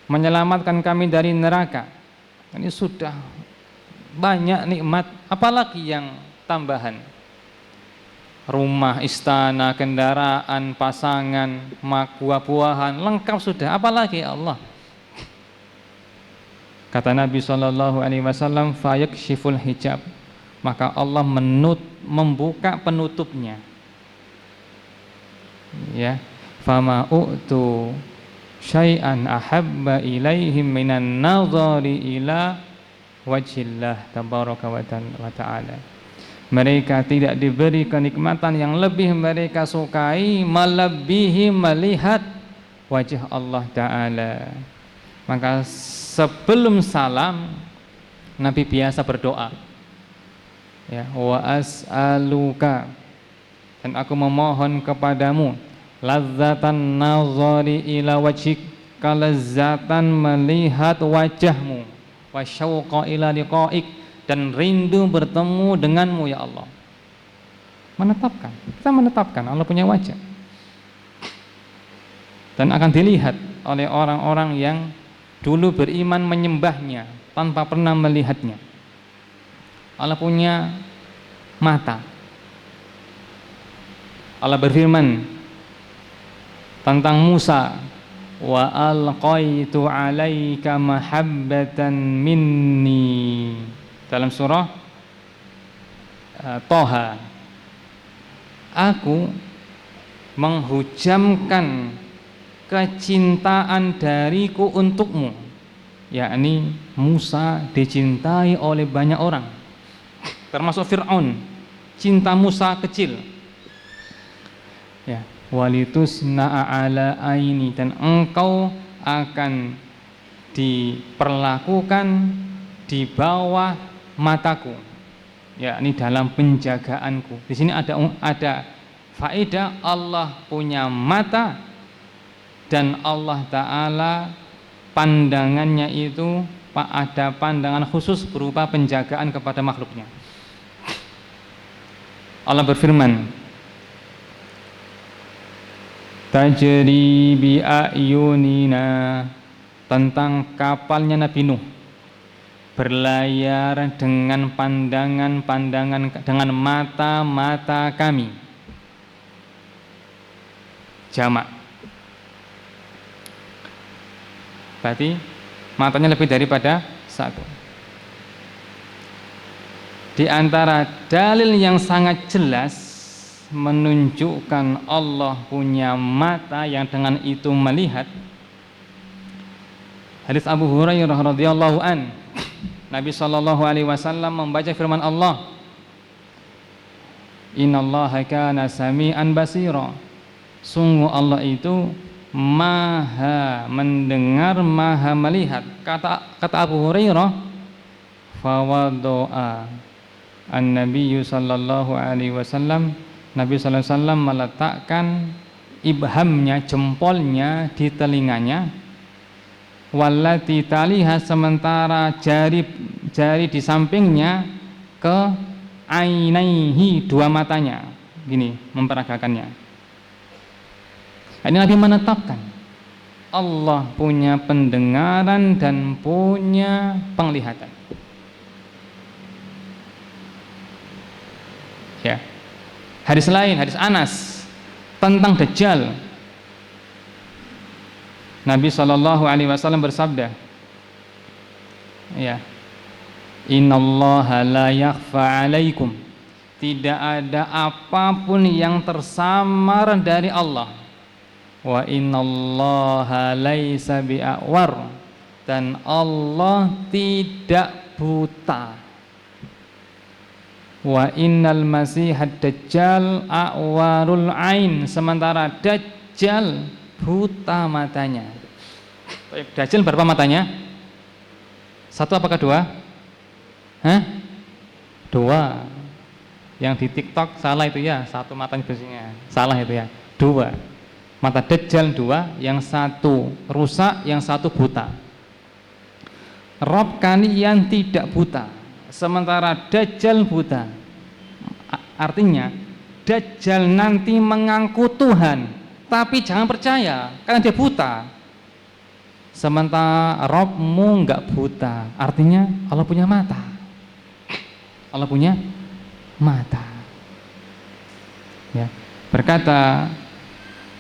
menyelamatkan kami dari neraka? Ini sudah banyak nikmat, apalagi yang tambahan? Rumah, istana, kendaraan, pasangan, buah-buahan, lengkap sudah, apalagi ya Allah? Kata Nabi SAW, fayakshiful hijab, maka Allah membuka penutupnya. Ya, fama u'tu syai'an ahabba ilaihim minan nazari ila wajhillah tabaraka wa ta'ala. Mereka tidak diberi kenikmatan yang lebih mereka sukai melebihi melihat wajah Allah Ta'ala. Maka sebelum salam Nabi biasa berdoa, ya, wa as'aluka, dan aku memohon kepadamu, ladzatan nazari ila wajhik, kelezatan melihat wajahmu, wa syauqa ila liqaik, dan rindu bertemu denganmu ya Allah. Kita menetapkan Allah punya wajah, dan akan dilihat oleh orang-orang yang dulu beriman menyembahnya tanpa pernah melihatnya. Allah punya mata. Allah berfirman tentang Musa, wa alqaitu alaika mahabbatan minni, dalam surah Toha. Aku menghujamkan kecintaan dariku untukmu, yakni Musa dicintai oleh banyak orang, termasuk Fir'aun. Cinta Musa kecil, ya, walitusna'a ala aini, dan engkau akan diperlakukan di bawah mataku, yakni dalam penjagaanku. Di sini ada faedah Allah punya mata, dan Allah Ta'ala pandangannya itu ada pandangan khusus berupa penjagaan kepada makhluknya. Allah berfirman, tajri bi ayunina, tentang kapalnya Nabi Nuh, berlayar dengan pandangan-pandangan, dengan mata-mata kami. Jamak, berarti matanya lebih daripada satu. Di antara dalil yang sangat jelas menunjukkan Allah punya mata yang dengan itu melihat, hadis Abu Hurairah radhiyallahu an, Nabi sallallahu alaihi wasallam membaca firman Allah, innallaha kana sami'an basira, sungguh Allah itu maha mendengar, maha melihat. Kata Abu Hurairah, fawadoa an-nabiyyu sallallahu alaihi wasallam, Nabi sallallahu alaihi wasallam meletakkan ibhamnya, jempolnya di telinganya, wallati taliha, sementara jari di sampingnya, ke ainaihi, dua matanya, gini memperagakannya. Ini Nabi menetapkan Allah punya pendengaran dan punya penglihatan. Ya. Hadis lain, hadis Anas tentang Dajjal. Nabi sallallahu alaihi wasallam bersabda, ya, innallaha la yakhfa alaikum, tidak ada apapun yang tersamar dari Allah. Wa innallaha laisa bi'awar, dan Allah tidak buta. Wa innal masihad dajjal a'warul ain, sementara Dajjal buta matanya. Dajjal berapa matanya? Satu apakah dua? Dua. Yang di TikTok salah itu ya, satu matanya bersihnya. Salah itu ya, dua. Mata Dajjal dua, yang satu rusak, yang satu buta. Rob kalian tidak buta, sementara Dajjal buta. Artinya Dajjal nanti mengaku Tuhan, tapi jangan percaya karena dia buta. Sementara Robmu enggak buta, artinya Allah punya mata. Allah punya mata. Ya, berkata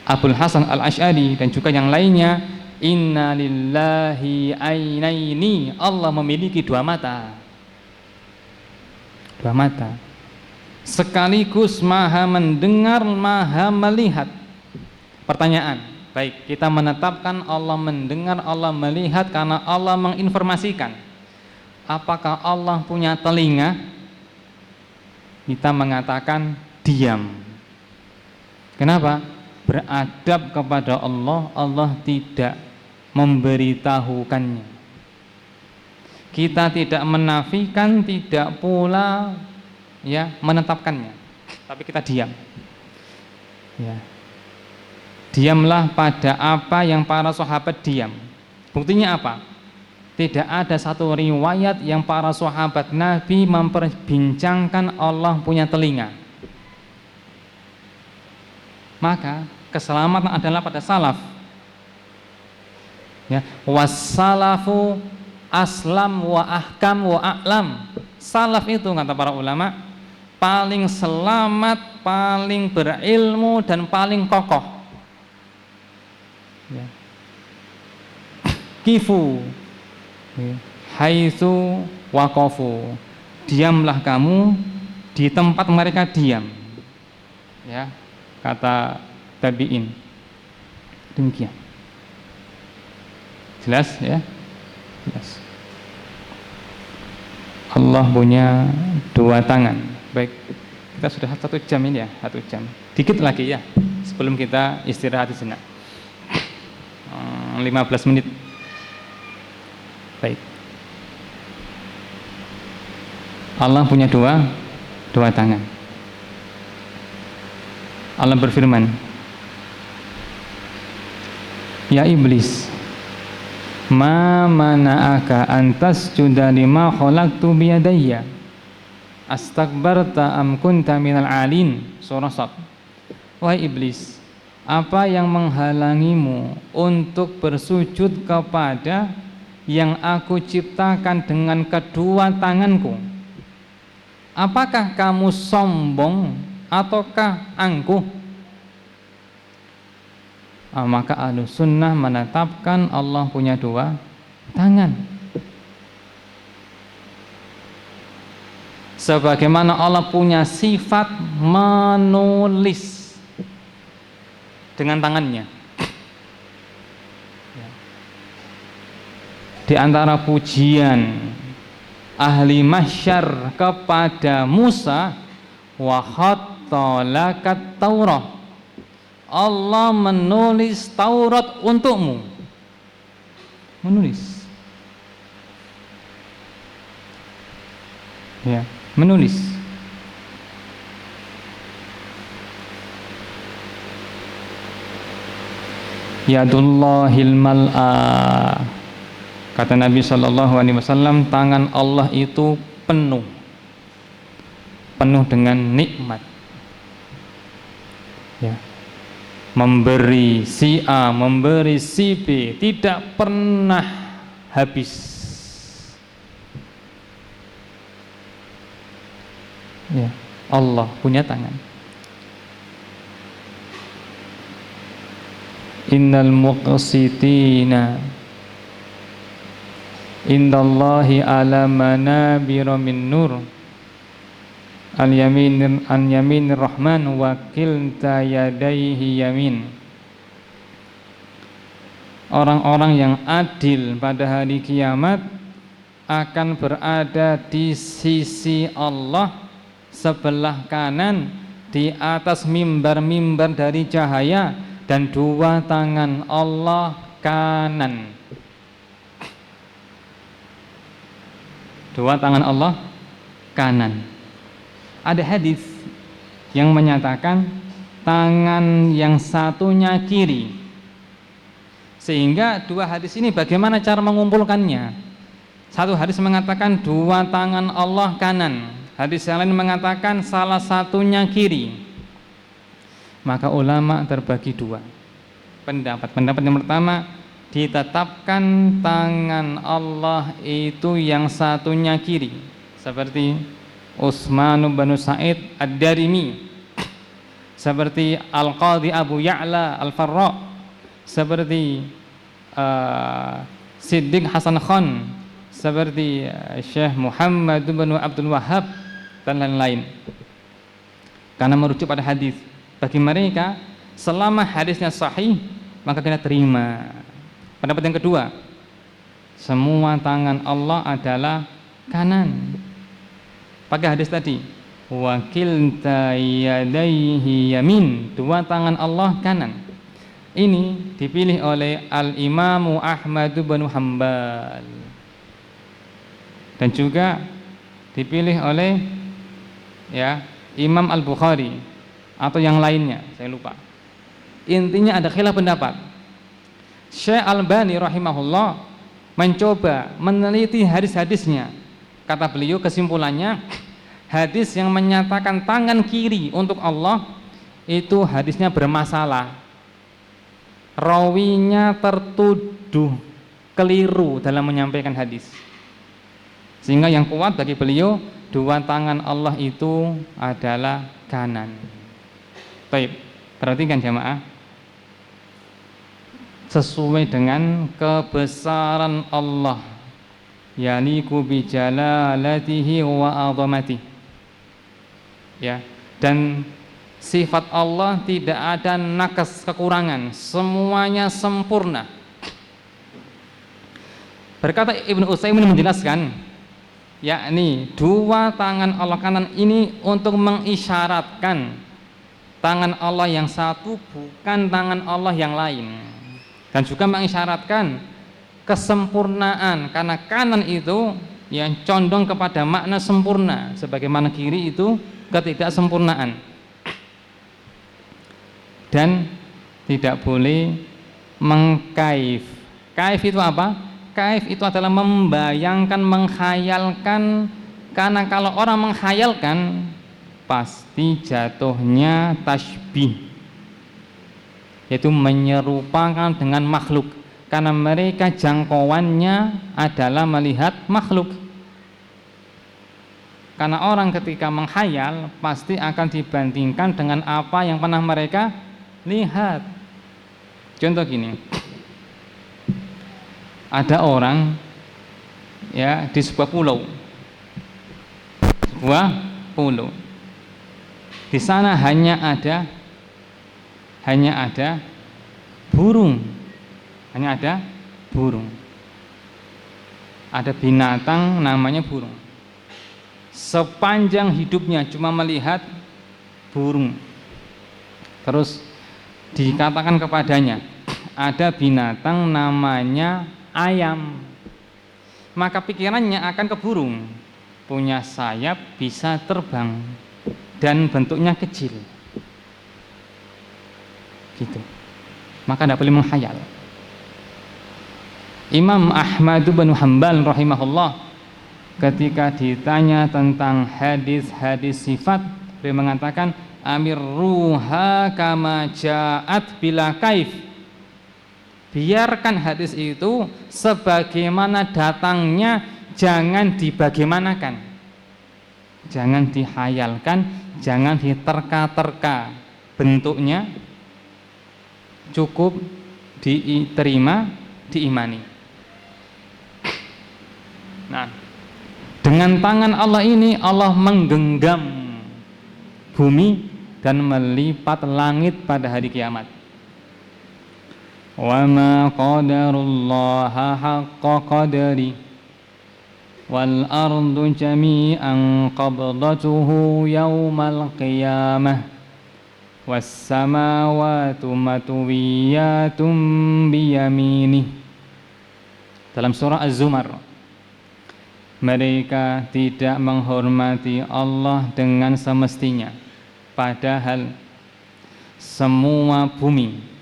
Abul Hasan Al-Asy'ari dan juga yang lainnya, inna lillahi ainaini, Allah memiliki dua mata. Dua mata. Sekaligus maha mendengar, maha melihat. Pertanyaan, baik, kita menetapkan Allah mendengar, Allah melihat karena Allah menginformasikan. Apakah Allah punya telinga? Kita mengatakan diam. Kenapa? Beradab kepada Allah, Allah tidak memberitahukannya. Kita tidak menafikan, tidak pula ya menetapkannya, tapi kita diam. Ya. Diamlah pada apa yang para sahabat diam. Buktinya apa? Tidak ada satu riwayat yang para sahabat Nabi memperbincangkan Allah punya telinga. Maka keselamatan adalah pada salaf. Ya, wassalafu aslam wa ahkam wa a'lam. Salaf itu kata para ulama paling selamat, paling berilmu dan paling kokoh. Ya. Kifu haitsu waqafu, diamlah kamu di tempat mereka diam. Ya, kata tabi'in. Demikian. Jelas ya? Jelas. Allah punya dua tangan. Baik, kita sudah 1 jam ini ya, 1 jam. Dikit lagi ya, sebelum kita istirahat sejenak. 15 menit. Baik. Allah punya dua tangan. Allah berfirman, ya iblis, ma mana'aka antas juda lima khalaqtu biyadayya astakbarta am kunta minal alin. Surah Sad. Wahai iblis, apa yang menghalangimu untuk bersujud kepada yang aku ciptakan dengan kedua tanganku? Apakah kamu sombong ataukah angkuh? Maka Ahlus Sunnah menetapkan Allah punya dua tangan, sebagaimana Allah punya sifat menulis dengan tangannya. Di antara pujian ahli mahsyar kepada Musa, wa khatta lakat Taurah, Allah menulis Taurat untukmu. Menulis, ya, menulis. Yadullahil mal'a, kata Nabi SAW, tangan Allah itu penuh dengan nikmat, ya, memberi si A, memberi si B, tidak pernah habis. Ya, Allah punya tangan. Innal muqsitina indallahi ala manabira min nur an yaminir rahman wa kilta yadaihi yamin. Orang-orang yang adil pada hari kiamat akan berada di sisi Allah sebelah kanan, di atas mimbar-mimbar dari cahaya, dan dua tangan Allah kanan. Dua tangan Allah kanan. Ada hadis yang menyatakan tangan yang satunya kiri, sehingga dua hadis ini bagaimana cara mengumpulkannya? Satu hadis mengatakan dua tangan Allah kanan, hadis yang lain mengatakan salah satunya kiri. Maka ulama terbagi dua pendapat. Pendapat yang pertama, ditetapkan tangan Allah itu yang satunya kiri, seperti Utsman bin Sa'id Ad-Darimi, seperti Al-Qadhi Abu Ya'la Al-Farra, seperti Siddiq Hasan Khan, seperti Syekh Muhammad bin Abdul Wahhab, dan lain-lain. Karena merujuk pada hadis. Bagi mereka, selama hadisnya sahih, maka kita terima. Pendapat yang kedua, semua tangan Allah adalah kanan. Pakai hadis tadi, wa kilta yadaihi yamin, dua tangan Allah kanan. Ini dipilih oleh Al-Imamu Ahmad bin Hanbal, dan juga dipilih oleh Imam Al-Bukhari atau yang lainnya, saya lupa. Intinya ada khilaf pendapat. Syekh Albani rahimahullah mencoba meneliti hadis-hadisnya. Kata beliau, kesimpulannya, hadis yang menyatakan tangan kiri untuk Allah itu hadisnya bermasalah. Rawinya tertuduh keliru dalam menyampaikan hadis. Sehingga yang kuat bagi beliau, dua tangan Allah itu adalah kanan. Baik, perhatikan jamaah, sesuai dengan kebesaran Allah, yaliku bi jalalatihi wa azamatihi, ya, dan sifat Allah tidak ada nakas, kekurangan, semuanya sempurna. Berkata Ibnu Utsaimin menjelaskan, yakni dua tangan Allah kanan ini untuk mengisyaratkan tangan Allah yang satu bukan tangan Allah yang lain, dan juga mengisyaratkan kesempurnaan, karena kanan itu yang condong kepada makna sempurna, sebagaimana kiri itu ketidaksempurnaan. Dan tidak boleh mengkaif. Kaif itu apa? Kaif itu adalah membayangkan, menghayalkan, karena kalau orang menghayalkan pasti jatuhnya tasbih, yaitu menyerupakan dengan makhluk, karena mereka jangkauannya adalah melihat makhluk. Karena orang ketika menghayal pasti akan dibandingkan dengan apa yang pernah mereka lihat. Contoh gini, ada orang ya di sebuah pulau, di sana hanya ada burung, ada binatang namanya burung. Sepanjang hidupnya cuma melihat burung. Terus dikatakan kepadanya, ada binatang namanya ayam. Maka pikirannya akan ke burung, punya sayap, bisa terbang, dan bentuknya kecil gitu. Maka tidak boleh menghayal. Imam Ahmad bin Hanbal rahimahullah ketika ditanya tentang hadis-hadis sifat, beliau mengatakan amirruha kama ja'at bila kaif. Biarkan hadis itu sebagaimana datangnya, jangan dibagaimanakan, jangan dihayalkan, jangan diterka-terka bentuknya, cukup diterima, diimani. Nah, dengan tangan Allah ini Allah menggenggam bumi dan melipat langit pada hari kiamat. Wa ma qadarullaha haqqa qadari wal ardu jami'an qabdatuhu yaumal qiyamah was samawati matwiyatun biyaminih. Dalam surah Az-Zumar, mereka tidak menghormati Allah dengan semestinya, padahal semua bumi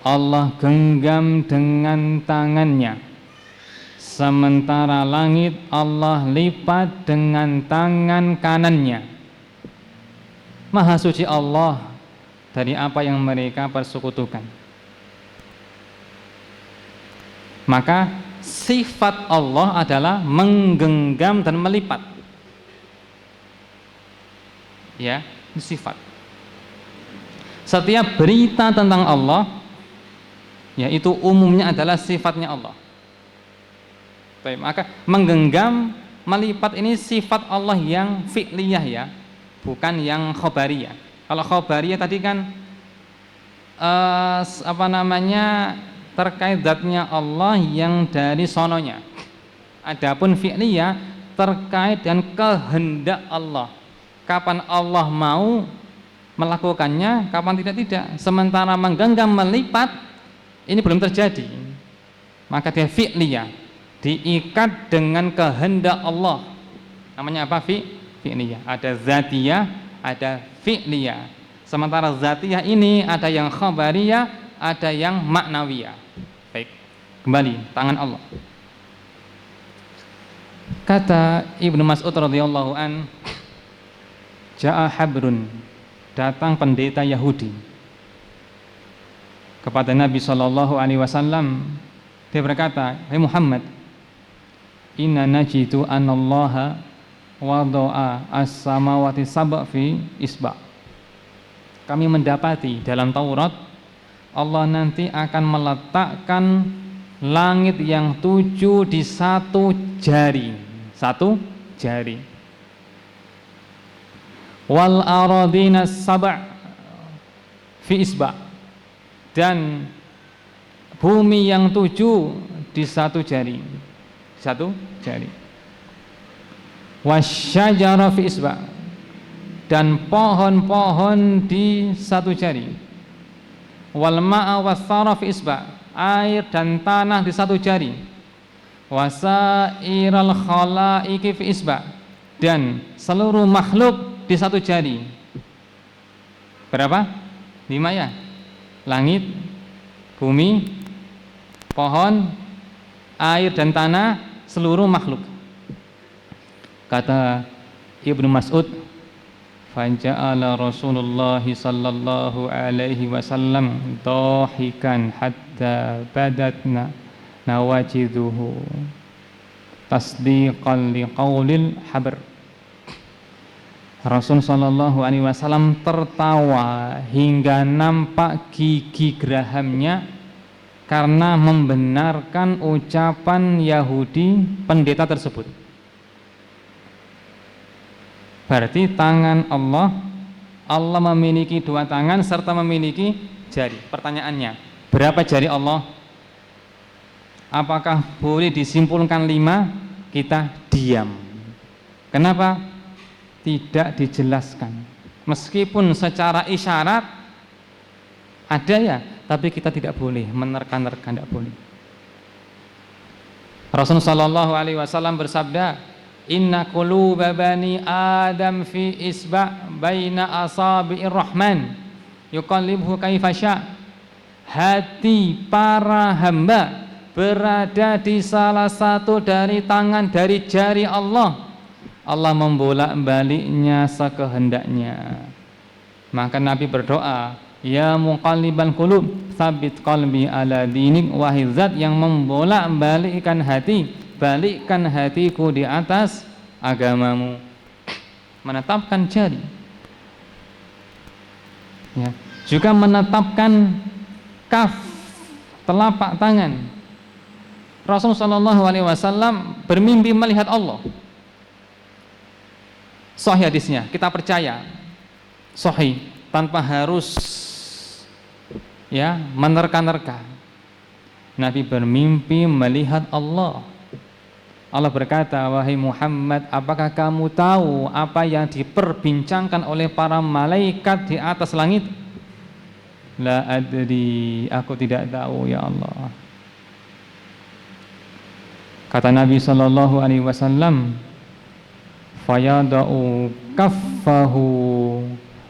Allah genggam dengan tangannya, sementara langit Allah lipat dengan tangan kanannya. Maha suci Allah dari apa yang mereka persekutukan. Maka sifat Allah adalah menggenggam dan melipat. Ya, itu sifat. Setiap berita tentang Allah, ya itu umumnya adalah sifatnya Allah. Baik, maka menggenggam, melipat ini sifat Allah yang fi'liyah ya, bukan yang khobariyah. Kalau khobariyah tadi kan terkait zatnya Allah yang dari sononya. Adapun fi'liyah terkait dengan kehendak Allah, kapan Allah mau melakukannya, kapan tidak. Sementara menggenggam, melipat ini belum terjadi, maka dia fi'liyah, diikat dengan kehendak Allah. Namanya apa? Fi'liyah. Ada zatiyah, ada fi'liyah. Sementara zatiyah ini ada yang khabariyah, ada yang maknawiyah. Baik, kembali tangan Allah. Kata Ibnu Mas'ud radhiyallahu an, ja'a habrun, datang pendeta Yahudi kepada Nabi SAW. Dia berkata, "Hai Muhammad, inna najidu anallaha wada'a as-samawati sab'a fi isba'." Kami mendapati dalam Taurat Allah nanti akan meletakkan langit yang 7 di satu jari. Wal aradina sab'a fi isba', dan bumi yang 7 di satu jari. Wasyajara fi isba', dan pohon-pohon di satu jari. Wal ma'a wathara fi isba', air dan tanah di satu jari. Wasairal khalaiqi fi isba', dan seluruh makhluk di satu jari. Berapa? 5 ya. Langit, bumi, pohon, air dan tanah, seluruh makhluk. Kata Ibnu Mas'ud, faja'ala Rasulullah sallallahu alaihi wasallam dahikan hatta badatna nawajiduhu tasdiqan liqaulil habr. Rasul sallallahu alaihi wasallam tertawa hingga nampak gigi gerahamnya karena membenarkan ucapan Yahudi pendeta tersebut. Berarti tangan Allah memiliki dua tangan serta memiliki jari. Pertanyaannya, berapa jari Allah? Apakah boleh disimpulkan 5? Kita diam. Kenapa? Tidak dijelaskan. Meskipun secara isyarat ada ya, tapi kita tidak boleh menerka-nerka, tidak boleh. Rasulullah sallallahu alaihi wasallam bersabda, inna quluba bani adam fi isba' baina asabi'ir rahman yuqallibhu kaifa sya'. Hati para hamba berada di salah satu dari tangan dari jari Allah. Allah membolak-baliknya sekehendaknya. Maka Nabi berdoa, ya muqallibal qulub tsabbit qalbi ala dinik. Wahai zat yang membolak-balikkan hati, balikkan hatiku di atas agamamu. Menetapkan jari ya. Juga menetapkan kaf, telapak tangan. Rasulullah SAW bermimpi melihat Allah. Sahih hadisnya, kita percaya sahih, tanpa harus ya menerka-nerka. Nabi bermimpi melihat Allah. Allah berkata, wahai Muhammad, apakah kamu tahu apa yang diperbincangkan oleh para malaikat di atas langit? La adri, aku tidak tahu ya Allah. Kata Nabi sallallahu alaihi wasallam, fayada'u kaffahu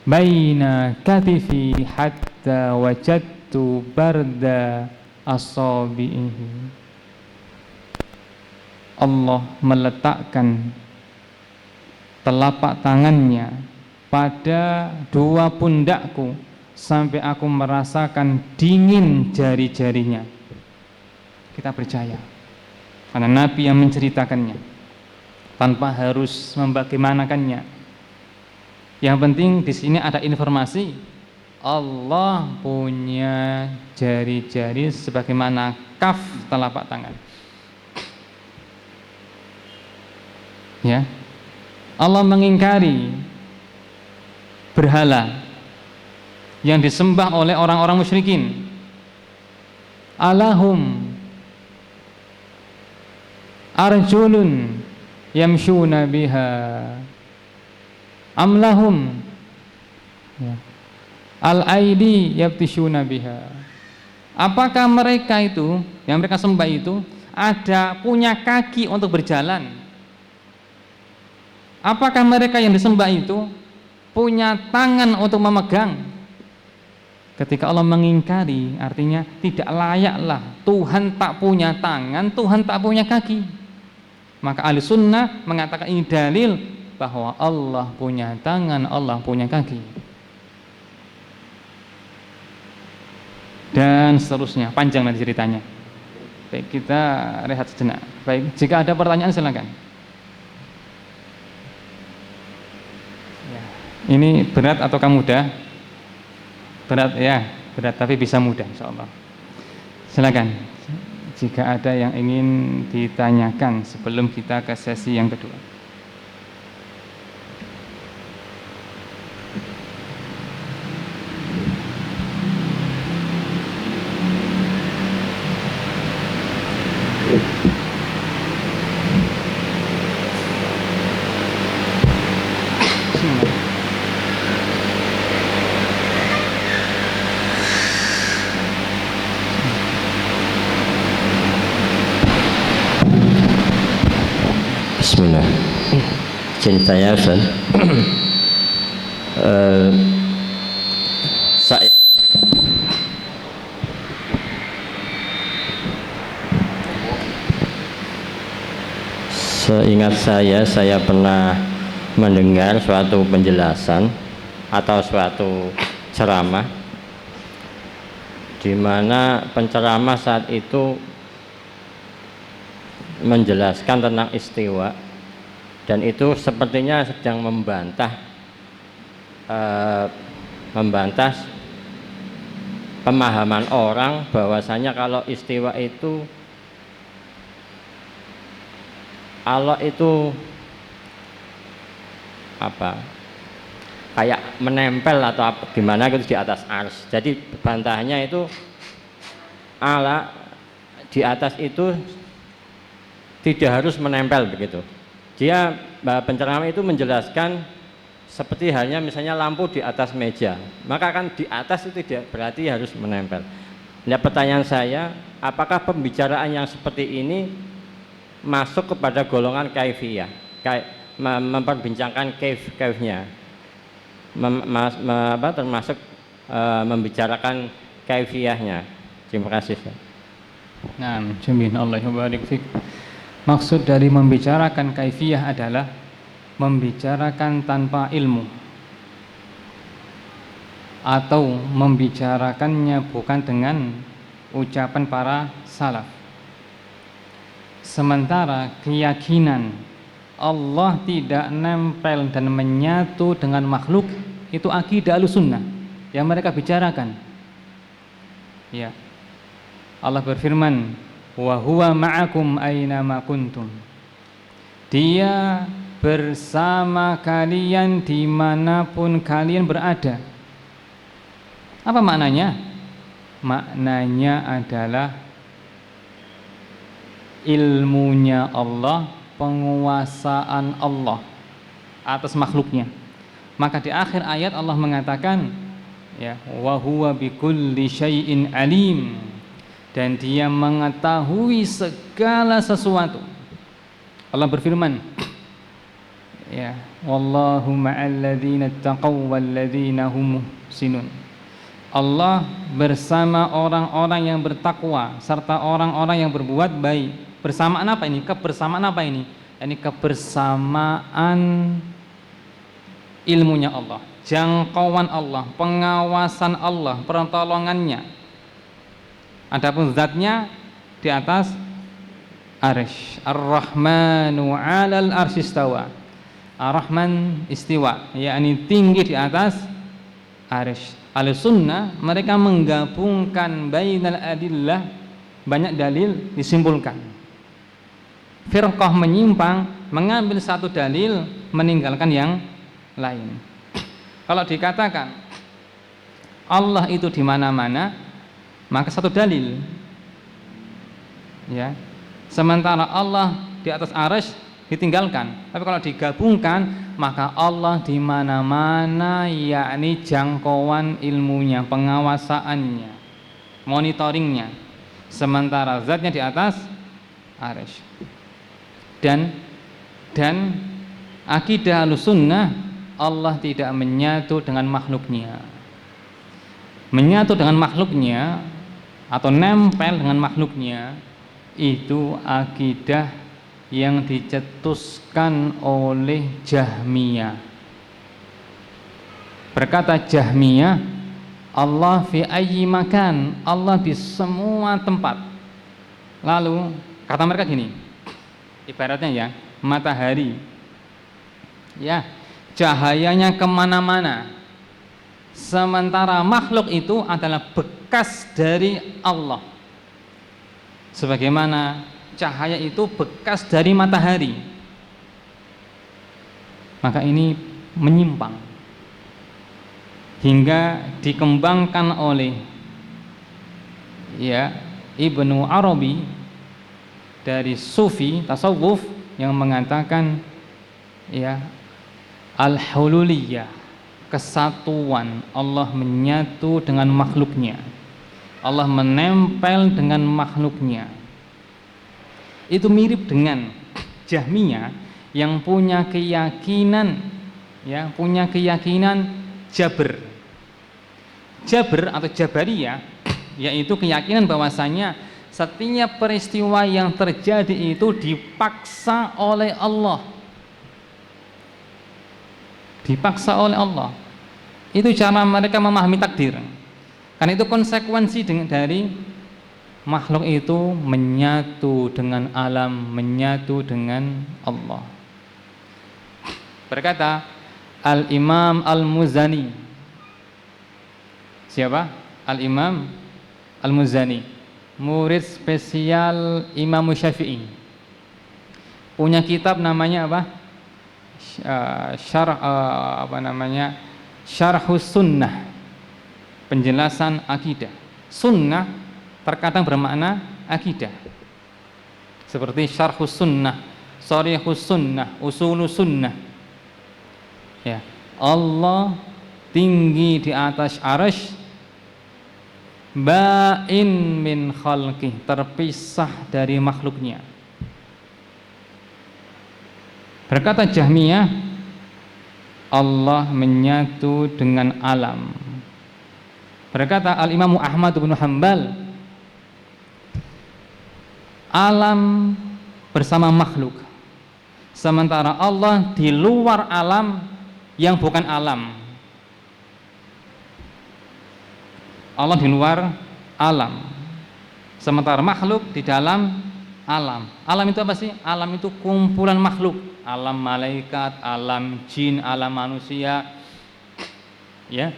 baina katifi hatta wajadtu barda asabihi. Allah meletakkan telapak tangannya pada dua pundakku sampai aku merasakan dingin jari-jarinya. Kita percaya karena Nabi yang menceritakannya, tanpa harus membagaimanakannya. Yang penting di sini ada informasi Allah punya jari-jari sebagaimana kaf telapak tangan. Ya, Allah mengingkari berhala yang disembah oleh orang-orang musyrikin. Alahum arjulun yamshuna biha amlahum ya, al-aidi yabtishuna biha. Apakah mereka itu yang mereka sembah itu ada punya kaki untuk berjalan? Apakah mereka yang disembah itu punya tangan untuk memegang? Ketika Allah mengingkari, artinya tidak layaklah Tuhan tak punya tangan, Tuhan tak punya kaki. Maka ahli sunnah mengatakan ini dalil bahwa Allah punya tangan, Allah punya kaki. Dan seterusnya, panjang nanti ceritanya. Baik, kita rehat sejenak. Baik, jika ada pertanyaan silakan. Ini berat ataukah mudah? Berat ya, berat tapi bisa mudah insyaallah. Silakan jika ada yang ingin ditanyakan sebelum kita ke sesi yang kedua. Bismillah. Ceritanya Ustaz, Seingat saya pernah mendengar suatu penjelasan atau suatu ceramah di mana penceramah saat itu menjelaskan tentang istiwa, dan itu sepertinya sedang membantah pemahaman orang bahwasanya kalau istiwa itu Allah itu apa, kayak menempel atau apa, gimana gitu di atas ars. Jadi bantahannya itu Allah di atas itu tidak harus menempel begitu. Dia penceramah itu menjelaskan seperti halnya misalnya lampu di atas meja, maka kan di atas itu tidak berarti harus menempel. Nah, pertanyaan saya, apakah pembicaraan yang seperti ini masuk kepada golongan kaifiyah, memperbincangkan kaifnya, termasuk membicarakan kaifiyahnya? Terima kasih. Nah, jamin Allah barik fik. Maksud dari membicarakan kaifiyah adalah membicarakan tanpa ilmu, atau membicarakannya bukan dengan ucapan para salaf. Sementara keyakinan Allah tidak nempel dan menyatu dengan makhluk, itu akidah Ahlussunnah yang mereka bicarakan. Ya, Allah berfirman, wa huwa ma'akum aina ma kuntum. Dia bersama kalian dimanapun kalian berada. Apa maknanya? Maknanya adalah ilmunya Allah, penguasaan Allah atas makhluknya. Maka di akhir ayat Allah mengatakan, ya, wa huwa bikulli syai'in alim, dan dia mengetahui segala sesuatu. Allah berfirman, ya, wallahu ma'al ladzina taqaw wal ladzina hum muhsinun. Allah bersama orang-orang yang bertakwa serta orang-orang yang berbuat baik. Bersamaan apa ini? Kebersamaan apa ini? Ini kebersamaan ilmunya Allah, jangkauan Allah, pengawasan Allah, pertolongannya. Adapun zatnya di atas arsy. Ar-Rahmanu 'alal arsy istawa. Ar-Rahman istiwa, yakni tinggi di atas arsy. Ahlussunnah mereka menggabungkan bainal adillah, banyak dalil disimpulkan. Firqah menyimpang, mengambil satu dalil meninggalkan yang lain. Kalau dikatakan Allah itu di mana-mana, maka satu dalil, ya. Sementara Allah di atas arsy ditinggalkan. Tapi kalau digabungkan, maka Allah di mana-mana, yakni jangkauan ilmunya, pengawasannya, monitoringnya. Sementara zatnya di atas arsy. Dan akidah Ahlussunnah, Allah tidak menyatu dengan makhluknya. Menyatu dengan makhluknya atau nempel dengan makhluknya, itu akidah yang dicetuskan oleh Jahmiyah. Berkata Jahmiyah, Allah fi ayyi makan, Allah di semua tempat. Lalu kata mereka gini, ibaratnya ya, matahari, ya, cahayanya kemana-mana, sementara makhluk itu adalah bekas dari Allah, sebagaimana cahaya itu bekas dari matahari. Maka ini menyimpang, hingga dikembangkan oleh, ya, Ibnu Arabi dari sufi tasawuf yang mengatakan, ya, al-hululiyah, kesatuan Allah menyatu dengan makhluknya, Allah menempel dengan makhluknya. Itu mirip dengan Jahmiyah yang punya keyakinan, ya, punya keyakinan Jabr atau Jabariyah, yaitu keyakinan bahwasanya Setiap peristiwa yang terjadi itu dipaksa oleh Allah. Dipaksa oleh Allah. Itu cara mereka memahami takdir. Karena itu konsekuensi dari makhluk itu menyatu dengan alam, menyatu dengan Allah. Berkata Al-Imam Al-Muzani. Siapa? Al-Imam Al-Muzani, murid spesial Imam Syafi'i. Punya kitab namanya apa? Syarhus Sunnah, penjelasan akidah. Sunnah terkadang bermakna akidah, seperti Syarhus Sunnah, Sharihus Sunnah, Usulus Sunnah. Ya, Allah tinggi di atas arsy, ba'in min khalqih, terpisah dari makhluknya. Berkata Jahmiyah, Allah menyatu dengan alam. Berkata Al-Imam Ahmad bin Hanbal, alam bersama makhluk, sementara Allah di luar alam yang bukan alam. Allah di luar alam, sementara makhluk di dalam alam. Alam itu apa sih? Alam itu kumpulan makhluk, alam malaikat, alam jin, alam manusia, ya,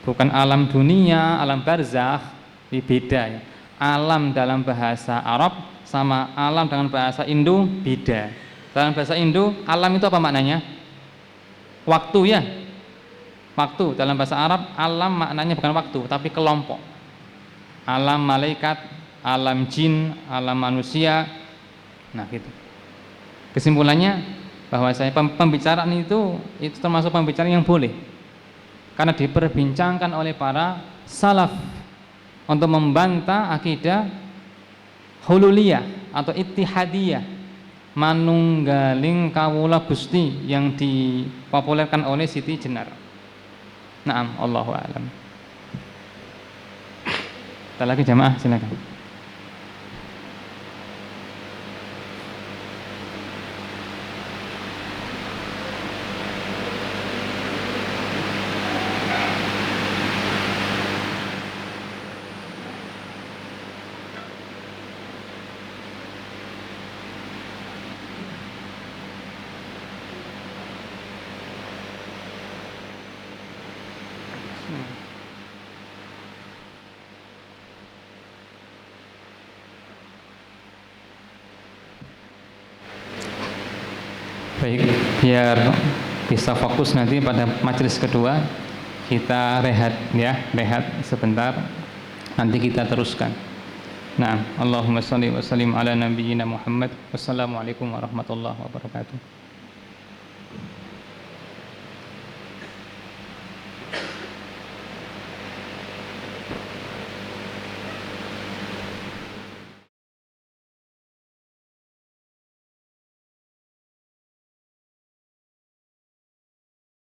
bukan alam dunia, alam barzakh. Beda ya. Alam dalam bahasa Arab sama alam dengan bahasa Indo beda. Dalam bahasa Indo, alam itu apa maknanya? Waktu, ya. Waktu. Dalam bahasa Arab, alam maknanya bukan waktu, tapi kelompok. Alam malaikat, alam jin, alam manusia. Nah, gitu. Kesimpulannya bahwa saya pembicaraan itu termasuk pembicaraan yang boleh, karena diperbincangkan oleh para salaf untuk membantah akidah hululiyah atau ittihadiyah, manunggaling kawula Gusti, yang dipopulerkan oleh Siti Jenar. Naam, Allahu a'lam. Kita lagi jamaah, silakan. Baik, biar bisa fokus nanti pada majelis kedua, kita rehat ya, rehat sebentar, nanti kita teruskan. Nah, Allahumma shalli wa sallim ala nabiyyina Muhammad. Wassalamualaikum warahmatullahi wabarakatuh.